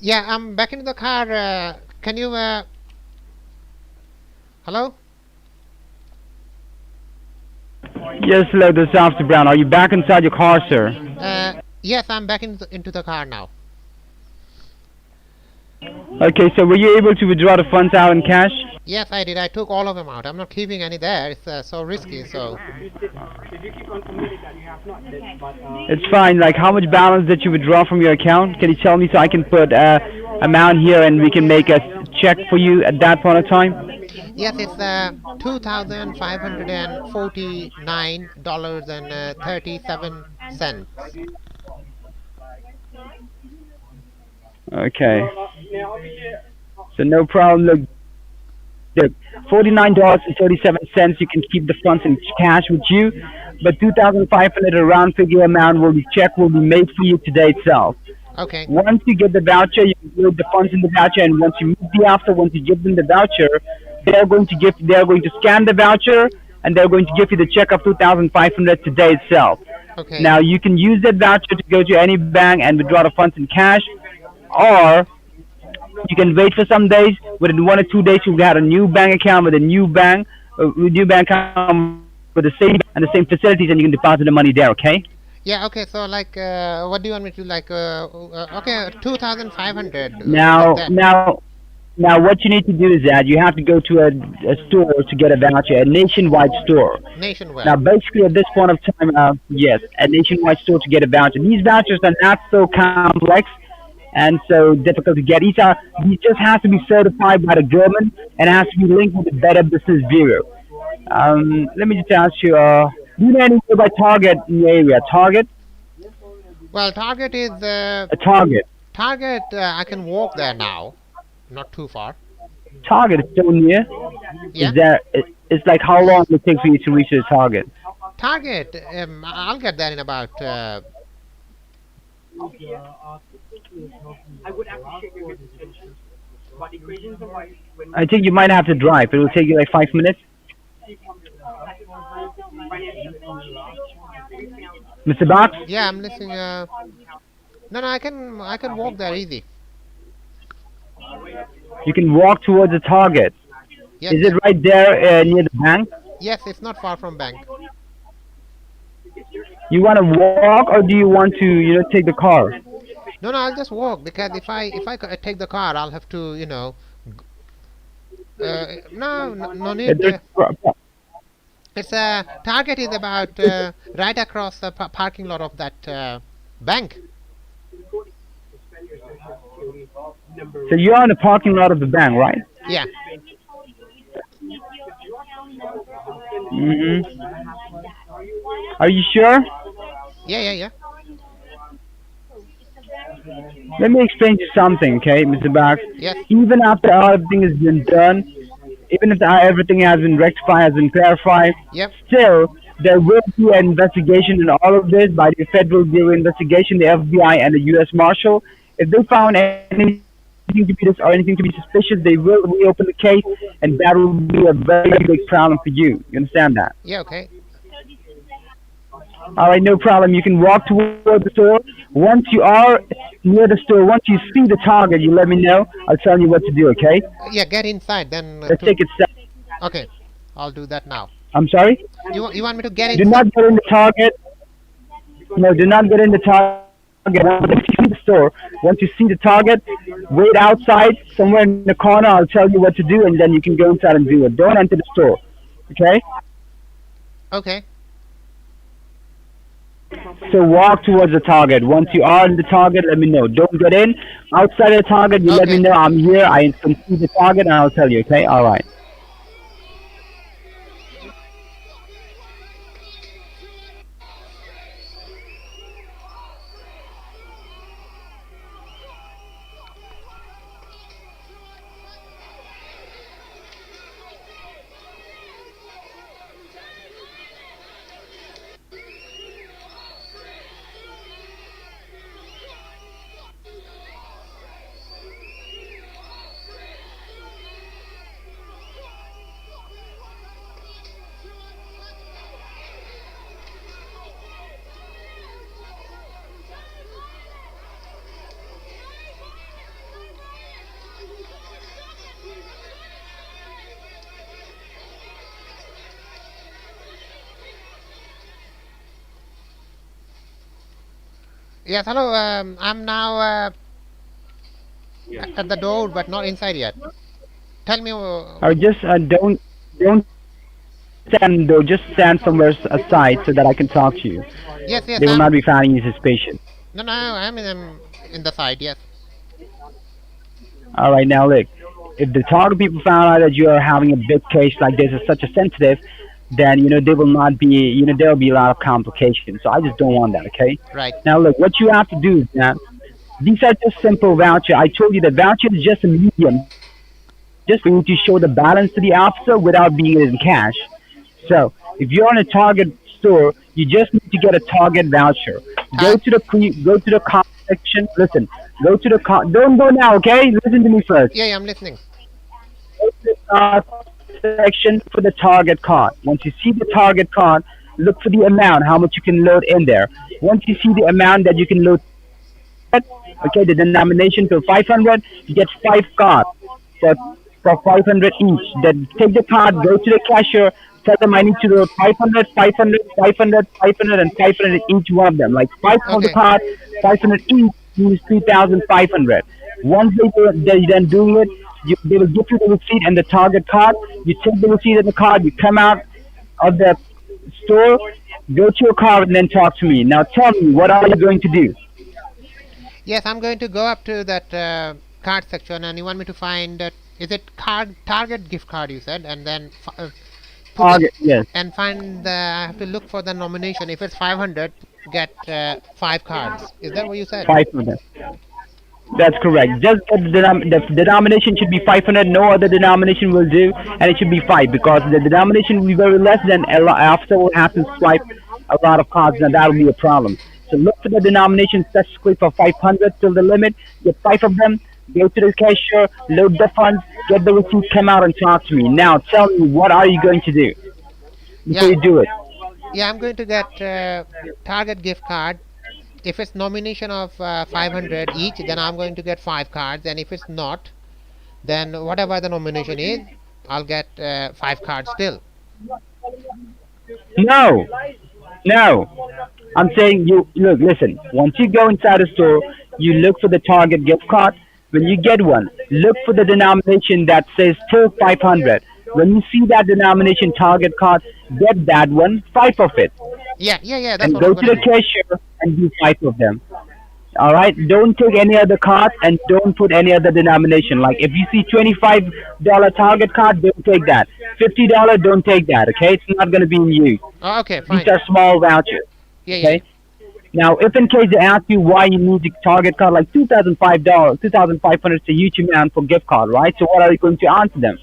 Yeah, I'm back into the car. Can you? Hello? Yes, hello, this is Officer Brown. Are you back inside your car, sir? Yes, I'm back into the car now. Okay, so were you able to withdraw the funds out in cash? Yes, I did. I took all of them out. I'm not keeping any there. It's so risky. So It's fine. Like, how much balance did you withdraw from your account? Can you tell me so I can put amount here and we can make a check for you at that point of time? yes, it's $2,549.37. Okay. So no problem. Look, $49.37. You can keep the funds in cash with you, but 2,500 a round figure amount will be made for you today itself. Okay. Once you get the voucher, you load the funds in the voucher, and once you meet the after, once you give them the voucher, they are going to scan the voucher, and they're going to give you the check of 2,500 today itself. Okay. Now you can use that voucher to go to any bank and withdraw the funds in cash, or you can wait for some days. Within 1 or 2 days, you'll get a new bank account with a new bank account with the same and the same facilities, and you can deposit the money there. Okay. Yeah. Okay. So like, what do you want me to like? Okay, 2,500. Now, That. now, what you need to do is that you have to go to a store to get a voucher, a nationwide store. Nationwide. Now, basically, at this point of time, yes, a nationwide store to get a voucher. These vouchers are not so complex and so difficult to get. These just has to be certified by the government and has to be linked with the Better Business Bureau. Let me just ask you, do you know any by Target in the area? Target? Well, Target is A Target. Target. I can walk there now. Not too far. Target is so near. Yeah. It's like how long it takes for you to reach the Target? Target. I'll get there in about. I think you might have to drive. It will take you like 5 minutes. Mr. Box? Yeah, I'm listening. No, I can walk there easy. You can walk towards the Target. Yes. Is it right there near the bank? Yes, it's not far from bank. You want to walk or do you want to, take the car? No, I'll just walk because if I take the car, I'll have to, no need. It's Target is about right across the parking lot of that bank. So you're in the parking lot of the bank, right? Yeah, Mm-hmm. Are you sure? yeah, yeah, yeah. Let me explain to you something, okay, Mr. Bach. Yes, Even after everything has been done, even if everything has been rectified, has been clarified, yep, still there will be an investigation in all of this by the Federal Bureau of Investigation, the FBI, and the U.S. Marshal. If they found anything to be this or anything to be suspicious, they will reopen the case, and that will be a very big problem for you. You understand that? yeah. Okay. All right, no problem. You can walk toward the store. Once you are near the store, once you see the target, you let me know. I'll tell you what to do. Okay? Yeah, get inside then. Let's take it step. Okay, I'll do that now. I'm sorry. You want me to get Do inside? not get in the target. No, do not get in the target. Once you see the store, once you see the target, wait outside somewhere in the corner. I'll tell you what to do, and then you can go inside and do it. Don't enter the store. Okay? Okay. So walk towards the target. Once you are in the target, let me know. Don't get in. Outside the target, you let me Okay. know. I'm here. I can see the target, and I'll tell you. Okay? All right. Yes. Hello. I'm now at the door, but not inside yet. Tell me. Or just don't stand though. Just stand somewhere aside so that I can talk to you. Yes, yes. They will not be finding you suspicious. No, no. I'm in the side. Yes. All right, now look. If the target people found out that you are having a big case like this is such a sensitive, then they will not be there will be a lot of complications. So I just don't want that. Okay. Right. Now look, what you have to do is that these are just simple voucher. I told you that voucher is just a medium, just for you to show the balance to the officer without being in cash. So if you're on a Target store, you just need to get a Target voucher. Tag. Go to the card section. Listen, go to the card. Don't go now, okay? Listen to me first. Yeah, yeah. I'm listening. Go to the card section for the Target card. Once you see the Target card, look for the amount, how much you can load in there. Once you see the amount that you can load, okay, the denomination to 500, you get 5 cards for, for 500 each. Then take the card, go to the cashier, tell them I need to load 500, 500, 500, 500, and 500 each one of them. Like 5 of the Okay. card, 500 each means 3,500. Once they're done doing it, they will give you the receipt and the Target card. You take the receipt and the card, you come out of the store, go to your car, and then talk to me. Now tell me, what are you going to do? Yes, I'm going to go up to that card section, and you want me to find is it Target gift card? You said, and then put it Target, yes. and find the. I have to look for the nomination. If it's 500, get 5 cards. Is that what you said? 500. That's correct. Just the denomination should be 500. No other denomination will do, and it should be 5 because the denomination will be very less. Then after will have to swipe a lot of cards, and that will be a problem. So look for the denomination specifically for 500 till the limit. Get 5 of them. Go to the cashier, load the funds, get the receipt, come out and talk to me. Now tell me, what are you going to do before Yeah, you do it? yeah. I'm going to get Target gift card. If it's nomination of 500 each, then I'm going to get 5 cards. And if it's not, then whatever the nomination is, I'll get 5 cards still. No, no. I'm saying you look, listen. Once you go inside a store, you look for the Target gift card. When you get one, look for the denomination that says till 500. When you see that denomination target card, get that one, 5 of it, Yeah, yeah, yeah. That's and what go I'm to gonna the do. cashier and do 5 of them. All right. Don't take any other card and don't put any other denomination. Like if you see $25 target card, don't take that. $50, don't take that. Okay, it's not going to be in use. Oh, okay, These fine. are small vouchers. Yeah, yeah, yeah. Okay. Now, if in case they ask you why you need the target card, like $2,005, 2,500 is a huge amount for gift card, right? So what are you going to answer them?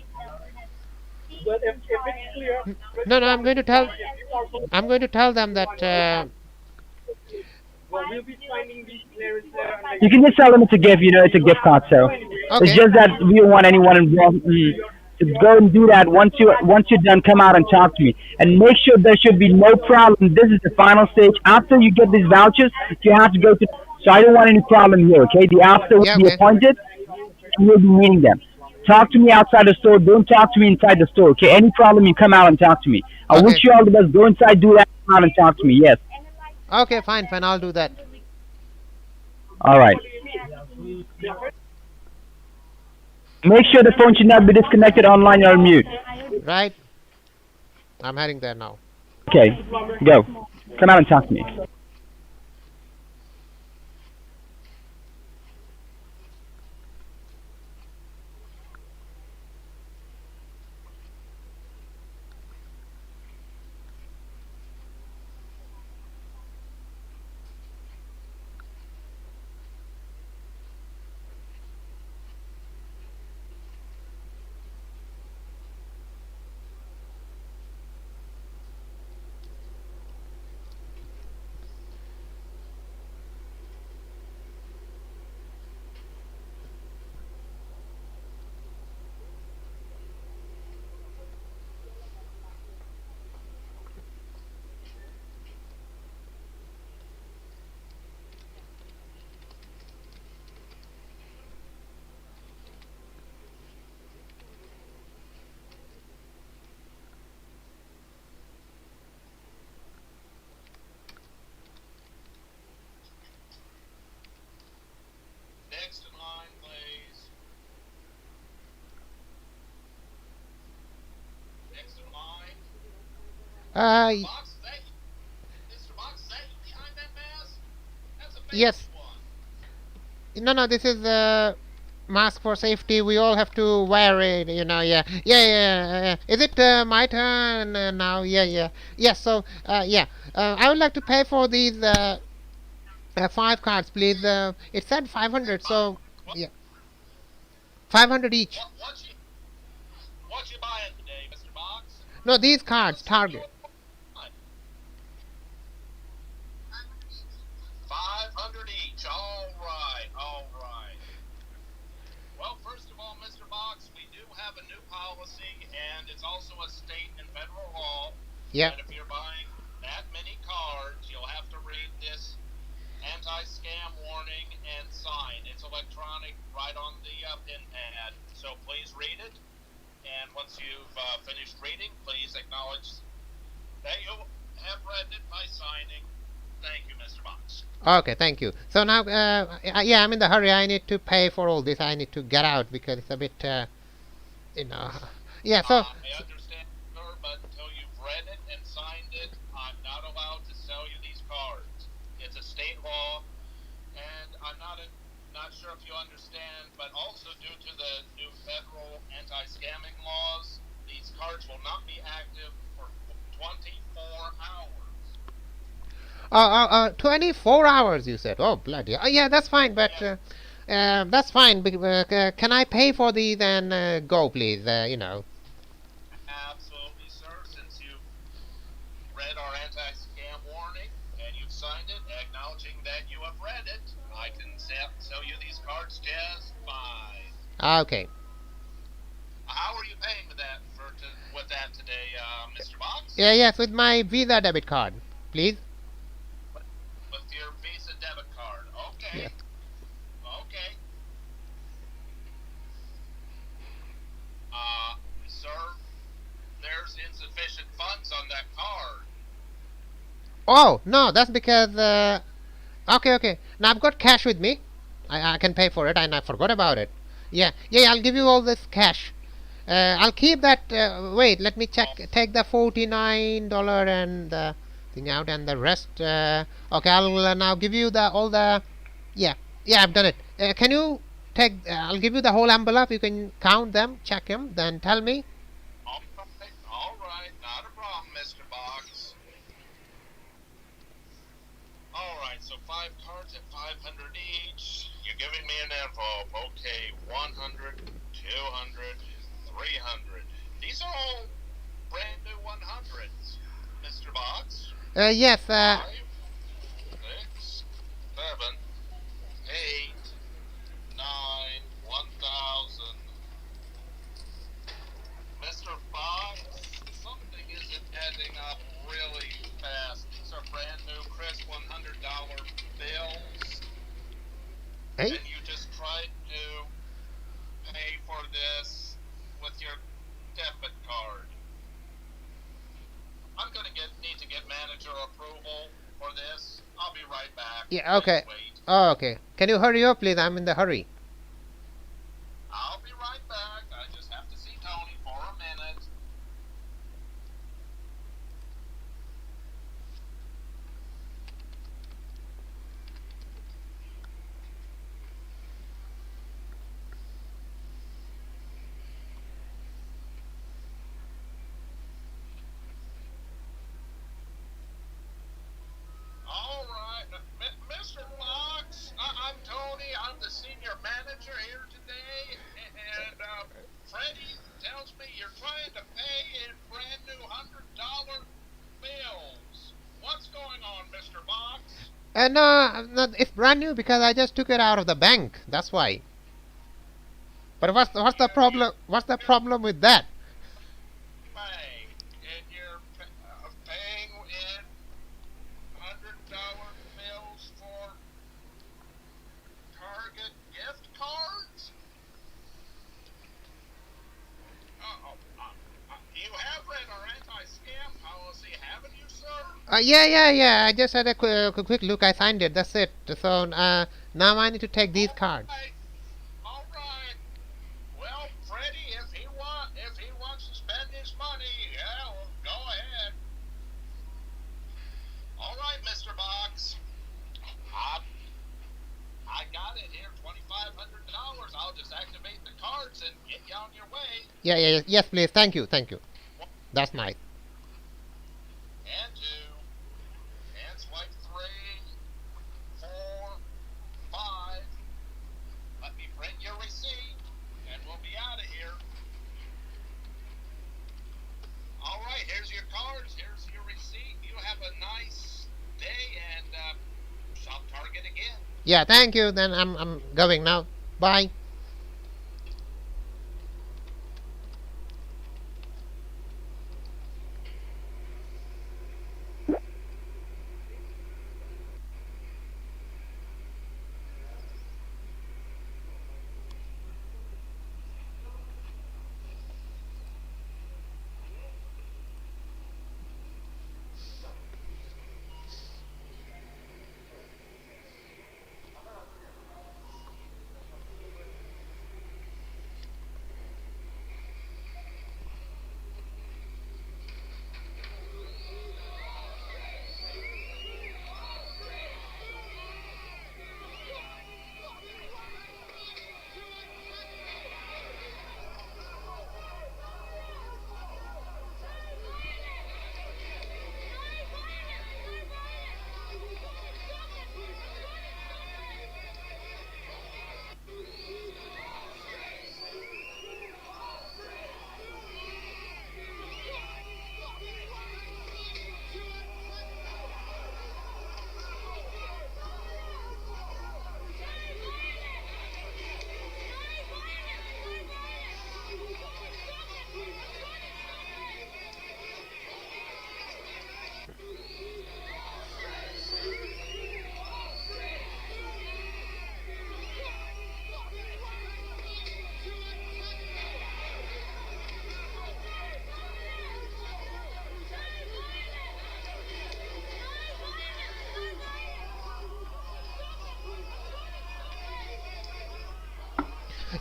No, no. I'm going to tell. I'm going to tell them that. You can just tell them it's a gift. It's a gift card. So it's Okay. just that we don't want anyone involved. So go and do that. Once you're done, come out and talk to me, and make sure there should be no problem. This is the final stage. After you get these vouchers, you have to go to. So I don't want any problem here. Okay, the after will Yeah. be Okay. appointed, and you'll be meeting them. Talk to me outside the store. Don't talk to me inside the store. Okay, any problem, you come out and talk to me. I wish Okay. you all the best. Go inside, do that, come out and talk to me. Yes. Okay. Fine. Fine. I'll do that. All right. Make sure the phone should not be disconnected online or mute. Right. I'm heading there now. Okay, go. Come out and talk to me. Uh. Yes. No, no. This is mask for safety. We all have to wear it. Yeah. Yeah. Yeah. Is it my turn now? Yeah. Yeah. Yes. So. Yeah. I would like to pay for these 5 cards, please. It said 500. So. Yeah. 500 each. No, these cards. Target. Yeah. Okay, thank you. So now, yeah, I'm in the hurry. I need to pay for all this. I need to get out because it's a bit, you know. Yeah. So. 24 hours, you said. Oh, bloody. Yeah, that's fine, but that's fine. Can I pay for these and go, please? Okay. Yeah, yes, with my Visa debit card, please. Yes. Oh, no, that's because. Okay, okay. Now I've got cash with me. I can pay for it, and I forgot about it. Yeah, yeah, I'll give you all this cash. I'll keep that. Wait, let me check. Take the $49 and the thing out, and the rest. Okay, I'll now give you the all the. Yeah, yeah, I've done it. Can you take? I'll give you the whole envelope. You can count them, check them, then tell me. All right, not a problem, Mr. Box. All right, so 5 cards at 500 each. You're giving me an envelope. Okay, 100, 200, 300. These are all brand new 100s, Mr. Box. Yes. 6, 7, 8, 9, 1,000. Mr. Box, something isn't adding up really fast. These are brand new crisp $100 bills. Hey. And you just tried to pay for this with your debit card. I'm gonna need to get manager approval for this. I'll be right back. Yeah. Okay. Wait. Oh, okay. Can you hurry up, please? I'm in the hurry. I'll be right back. I just have to see Tony for a minute. All right, Mr. Fox, I'm Tony. I'm the senior manager here today, and Freddie tells me you're trying to pay in brand new $100 bills. What's going on, Mr. Fox? No, it's brand new because I just took it out of the bank. That's why. But what's the problem? What's the problem with that? Paying, and you're paying in $100 bills for Target gift cards? You have read our anti-scam policy, haven't you, sir? Yeah. I just had a quick look. I signed it. That's it. So now I need to take these cards. All right. Well, Freddie, if he wants to spend his money, yeah, well, go ahead. All right, Mr. Box. I got it here, $2,500. I'll just activate the cards and get you on your way. Yeah. Yes, please. Thank you. That's nice. And 2, and swipe 3, 4, 5. Let me print your receipt, and we'll be out of here. All right, here's your cards. Here's your receipt. You have a nice day, and shop Target again. Yeah, thank you. Then I'm going now. Bye.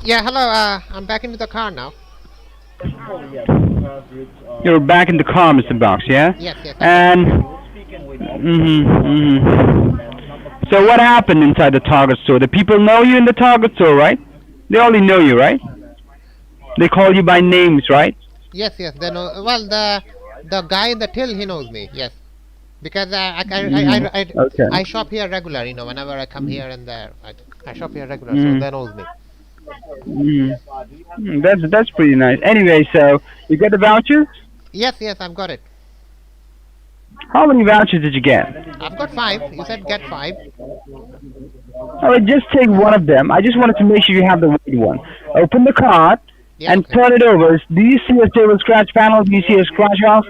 Yeah, hello. I'm back into the car now. You're back in the car, Mr. Box, yeah? Yes, yes, I'm back. And so what happened inside the Target store? The people know you in the Target store, right? They only know you, right? They call you by names, right? Yes, yes, they know. Well, the guy in the till, he knows me. Yes, because Okay. I shop here regular. Whenever I come here and there, I shop here regular, so Mm. they knows me. That's pretty nice. Anyway, so you get the voucher? Yes, yes, I've got it. How many vouchers did you get? I've got 5. You said get 5. All right, just take one of them. I just wanted to make sure you have the right one. Open the card Yeah, and okay. turn it over. Do you see a silver scratch panel? Do you see a scratch off?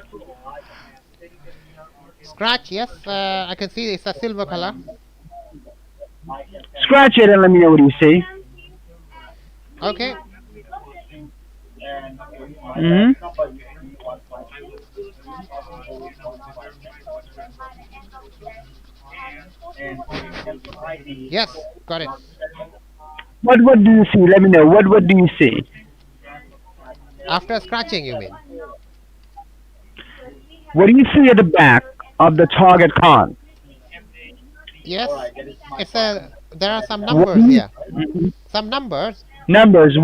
Scratch, yes, I can see it's a silver color. Scratch it and let me know what you see. Okay. hmm Yes, got it. What do you see? Let me know. What do you see? After scratching, you mean? What do you see at the back of the target card? Yes. There are some What do numbers you, here. Some numbers. numbers?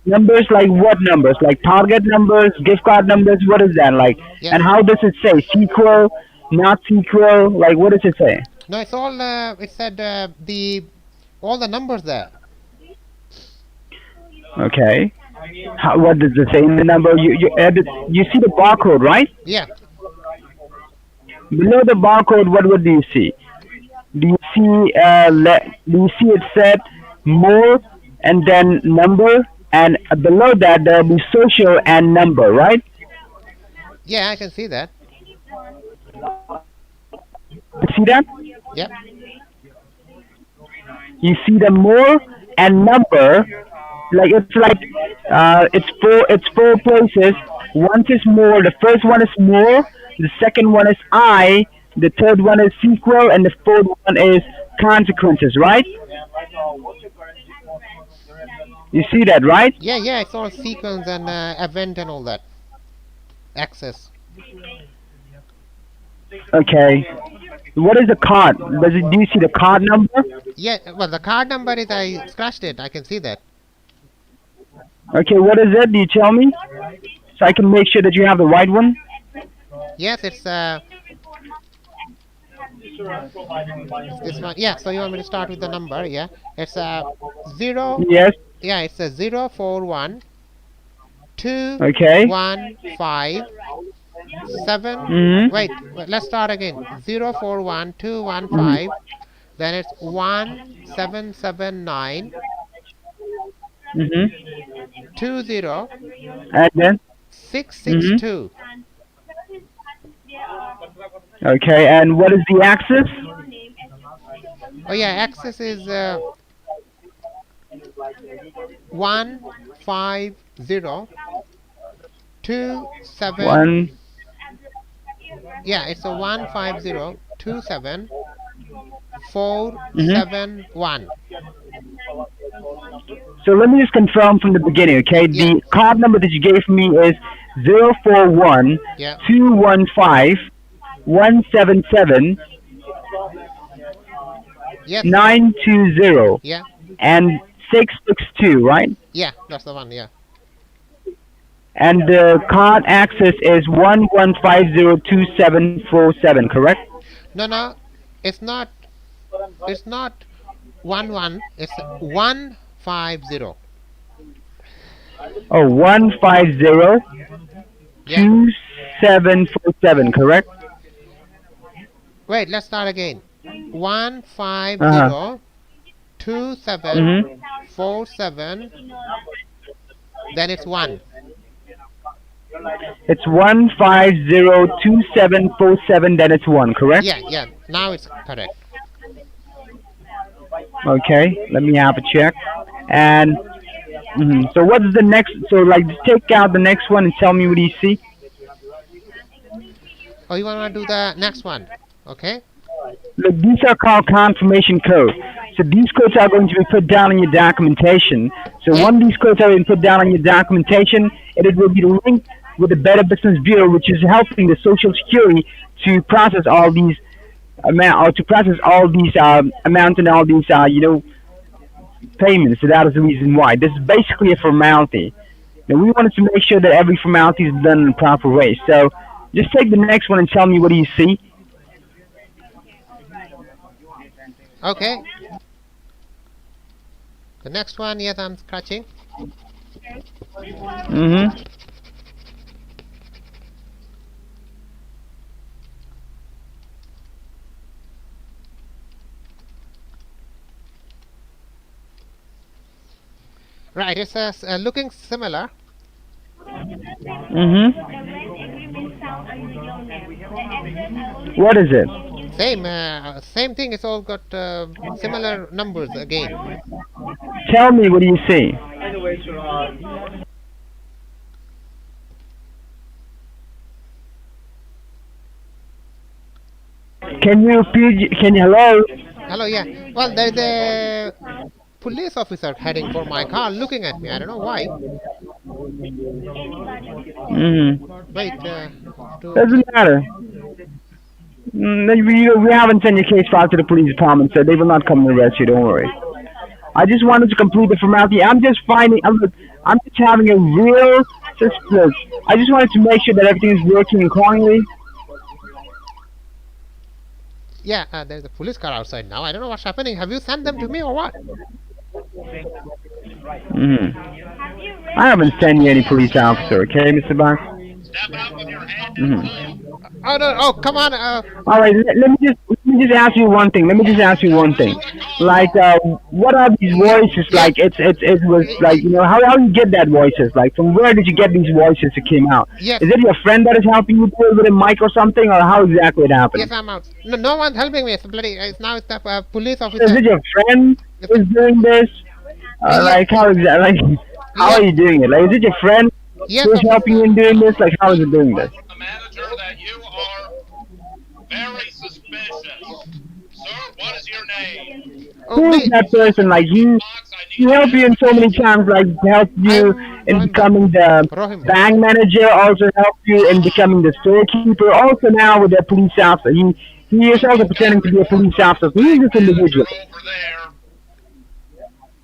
Numbers like what numbers? Like target numbers, gift card numbers? What is that like? Yes. And how does it say? Sequel, not sequel? Like what does it say? No, it's all. It said all the numbers there. Okay. What does it say in the number? You see the barcode, right? Yeah. Below the barcode, what do you see? Do you see do you see it said more and then number, and below that there will be social and number, right? Yeah, I can see that. You see that? Yep. You see the more and number, like it's four places. One is more. The first one is more. The second one is I. The third one is sequel, and the fourth one is consequences. Right? You see that, right? Yeah, yeah, it's all sequence and event and all that. Access. Okay. What is the card? Do you see the card number? Yeah, well, the card number is I scratched it. I can see that. Okay, what is it? Do you tell me? So I can make sure that you have the right one? Yes, it's this one. Yeah, so you want me to start with the number? Yeah, it's 0. Yes. Yeah, it's a 041 Okay. 215 7. Mm-hmm. Wait, let's start again. 041 215. Then it's 1779 Mm-hmm. 20 And then? 662. Okay, and what is the axis? Oh yeah, access is 150 27. One. Yeah, it's a 150 27 Mm-hmm. 471. So let me just confirm from the beginning, okay? Yeah. The card number that you gave me is 041 Yeah. 215 177 Yes. 920 Yeah. and 662, right? Yeah, that's the one. Yeah. And the card access is 11502747, correct? No, no, it's not. It's not 11. It's 150. Oh, 150 Yeah. 2747, correct? Wait, let's start again. 150 Uh-huh. 2747. Then it's 1. It's 1502747, then it's 1, correct? Yeah, yeah. Now it's correct. Okay, let me have a check. And so what's the next? So like, take out the next one and tell me what you see. Oh, you want to do the next one? Okay. Look, these are called confirmation codes. So these codes are going to be put down in your documentation. So Yeah. when these codes are being put down in your documentation, it will be linked with the Better Business Bureau, which is helping the Social Security to process all these amount or to process all these amounts and all these payments. So that is the reason why. This is basically a formality. Now we wanted to make sure that every formality is done in the proper way. So just take the next one and tell me what do you see. Okay. The next one, yes, I'm scratching. Mm-hmm. Right, it says looking similar. Mm-hmm. What is it? Same thing. It's all got similar numbers again. Tell me, what do you see? Can you repeat? Can you hello? Hello, yeah. Well, there's a police officer heading for my car, looking at me. I don't know why. Mm-hmm. Wait. Doesn't matter. We haven't sent your case file to the police department, so they will not come and arrest you. Don't worry. I just wanted to complete the formality. I'm just having a real suspicion. I just wanted to make sure that everything is working accordingly. Yeah, there's a police car outside now. I don't know what's happening. Have you sent them to me or what? Mm-hmm. I haven't sent you any police officer, okay, Mr. Box? Step up with your hand in Mm-hmm. blue. Oh no! Oh, come on! All right, let me just ask you one thing. Like, what are these voices? Like, it was like, how you get that voices? Like, from where did you get these voices that came out? Yes. Is it your friend that is helping you do it with a mic or something, or how exactly it happened? Yes, I'm out. No, no one's helping me. It's bloody. Now it's the police officer. Is it your friend who's doing this? Like, how exactly? Like, how are you doing it? Like, is it your friend Yes, who's helping you in doing this? Like, how is it doing this? The manager that you are very suspicious. Sir, what is your name? Oh, Who is me. that person? Like, Box, I he need helped you in so many times, like helped you in becoming the Rohim. bank manager, also helped you in becoming the storekeeper, also now with the police officer. He is also pretending to be a police officer. Who is this individual? over there.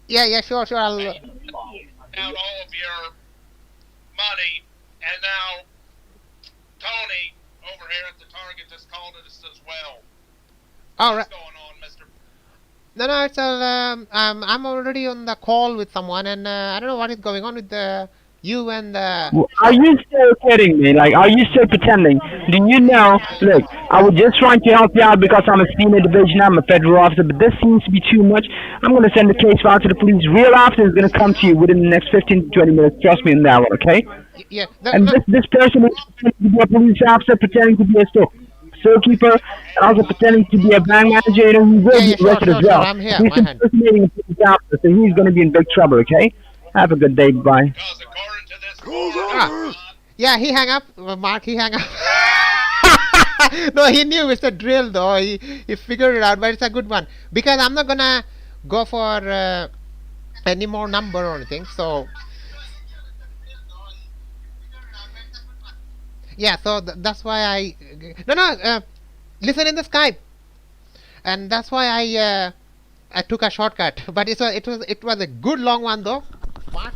Yeah, sure. I'll. Out all of your money, and now Tony over here at the Target just called us as well. All What's right. going on, Mister? No, it's I'm already on the call with someone, and I don't know what is going on with you and Are you still kidding me? Like, are you still pretending? Do you know? Look, I was just trying to help you out because I'm a senior division, I'm a federal officer, but this seems to be too much. I'm going to send the case file to the police. Real officer is going to come to you within the next 15 to 20 minutes. Trust me on that one, okay? yeah. And this person is pretending to be a police officer, pretending to be a storekeeper, and also pretending to be a bank manager, and he will be arrested as well. I'm here. He's My hand. impersonating a police officer, so he's going to be in big trouble, okay? Have a good day, bye. Because according to this Yeah, he hung up. Mark, he hung up. No, he knew it's a drill though. He figured it out, but it's a good one because I'm not gonna go for any more number or anything. So yeah, so that's why I no listen in the Skype, and that's why I took a shortcut. But it was a good long one though. What?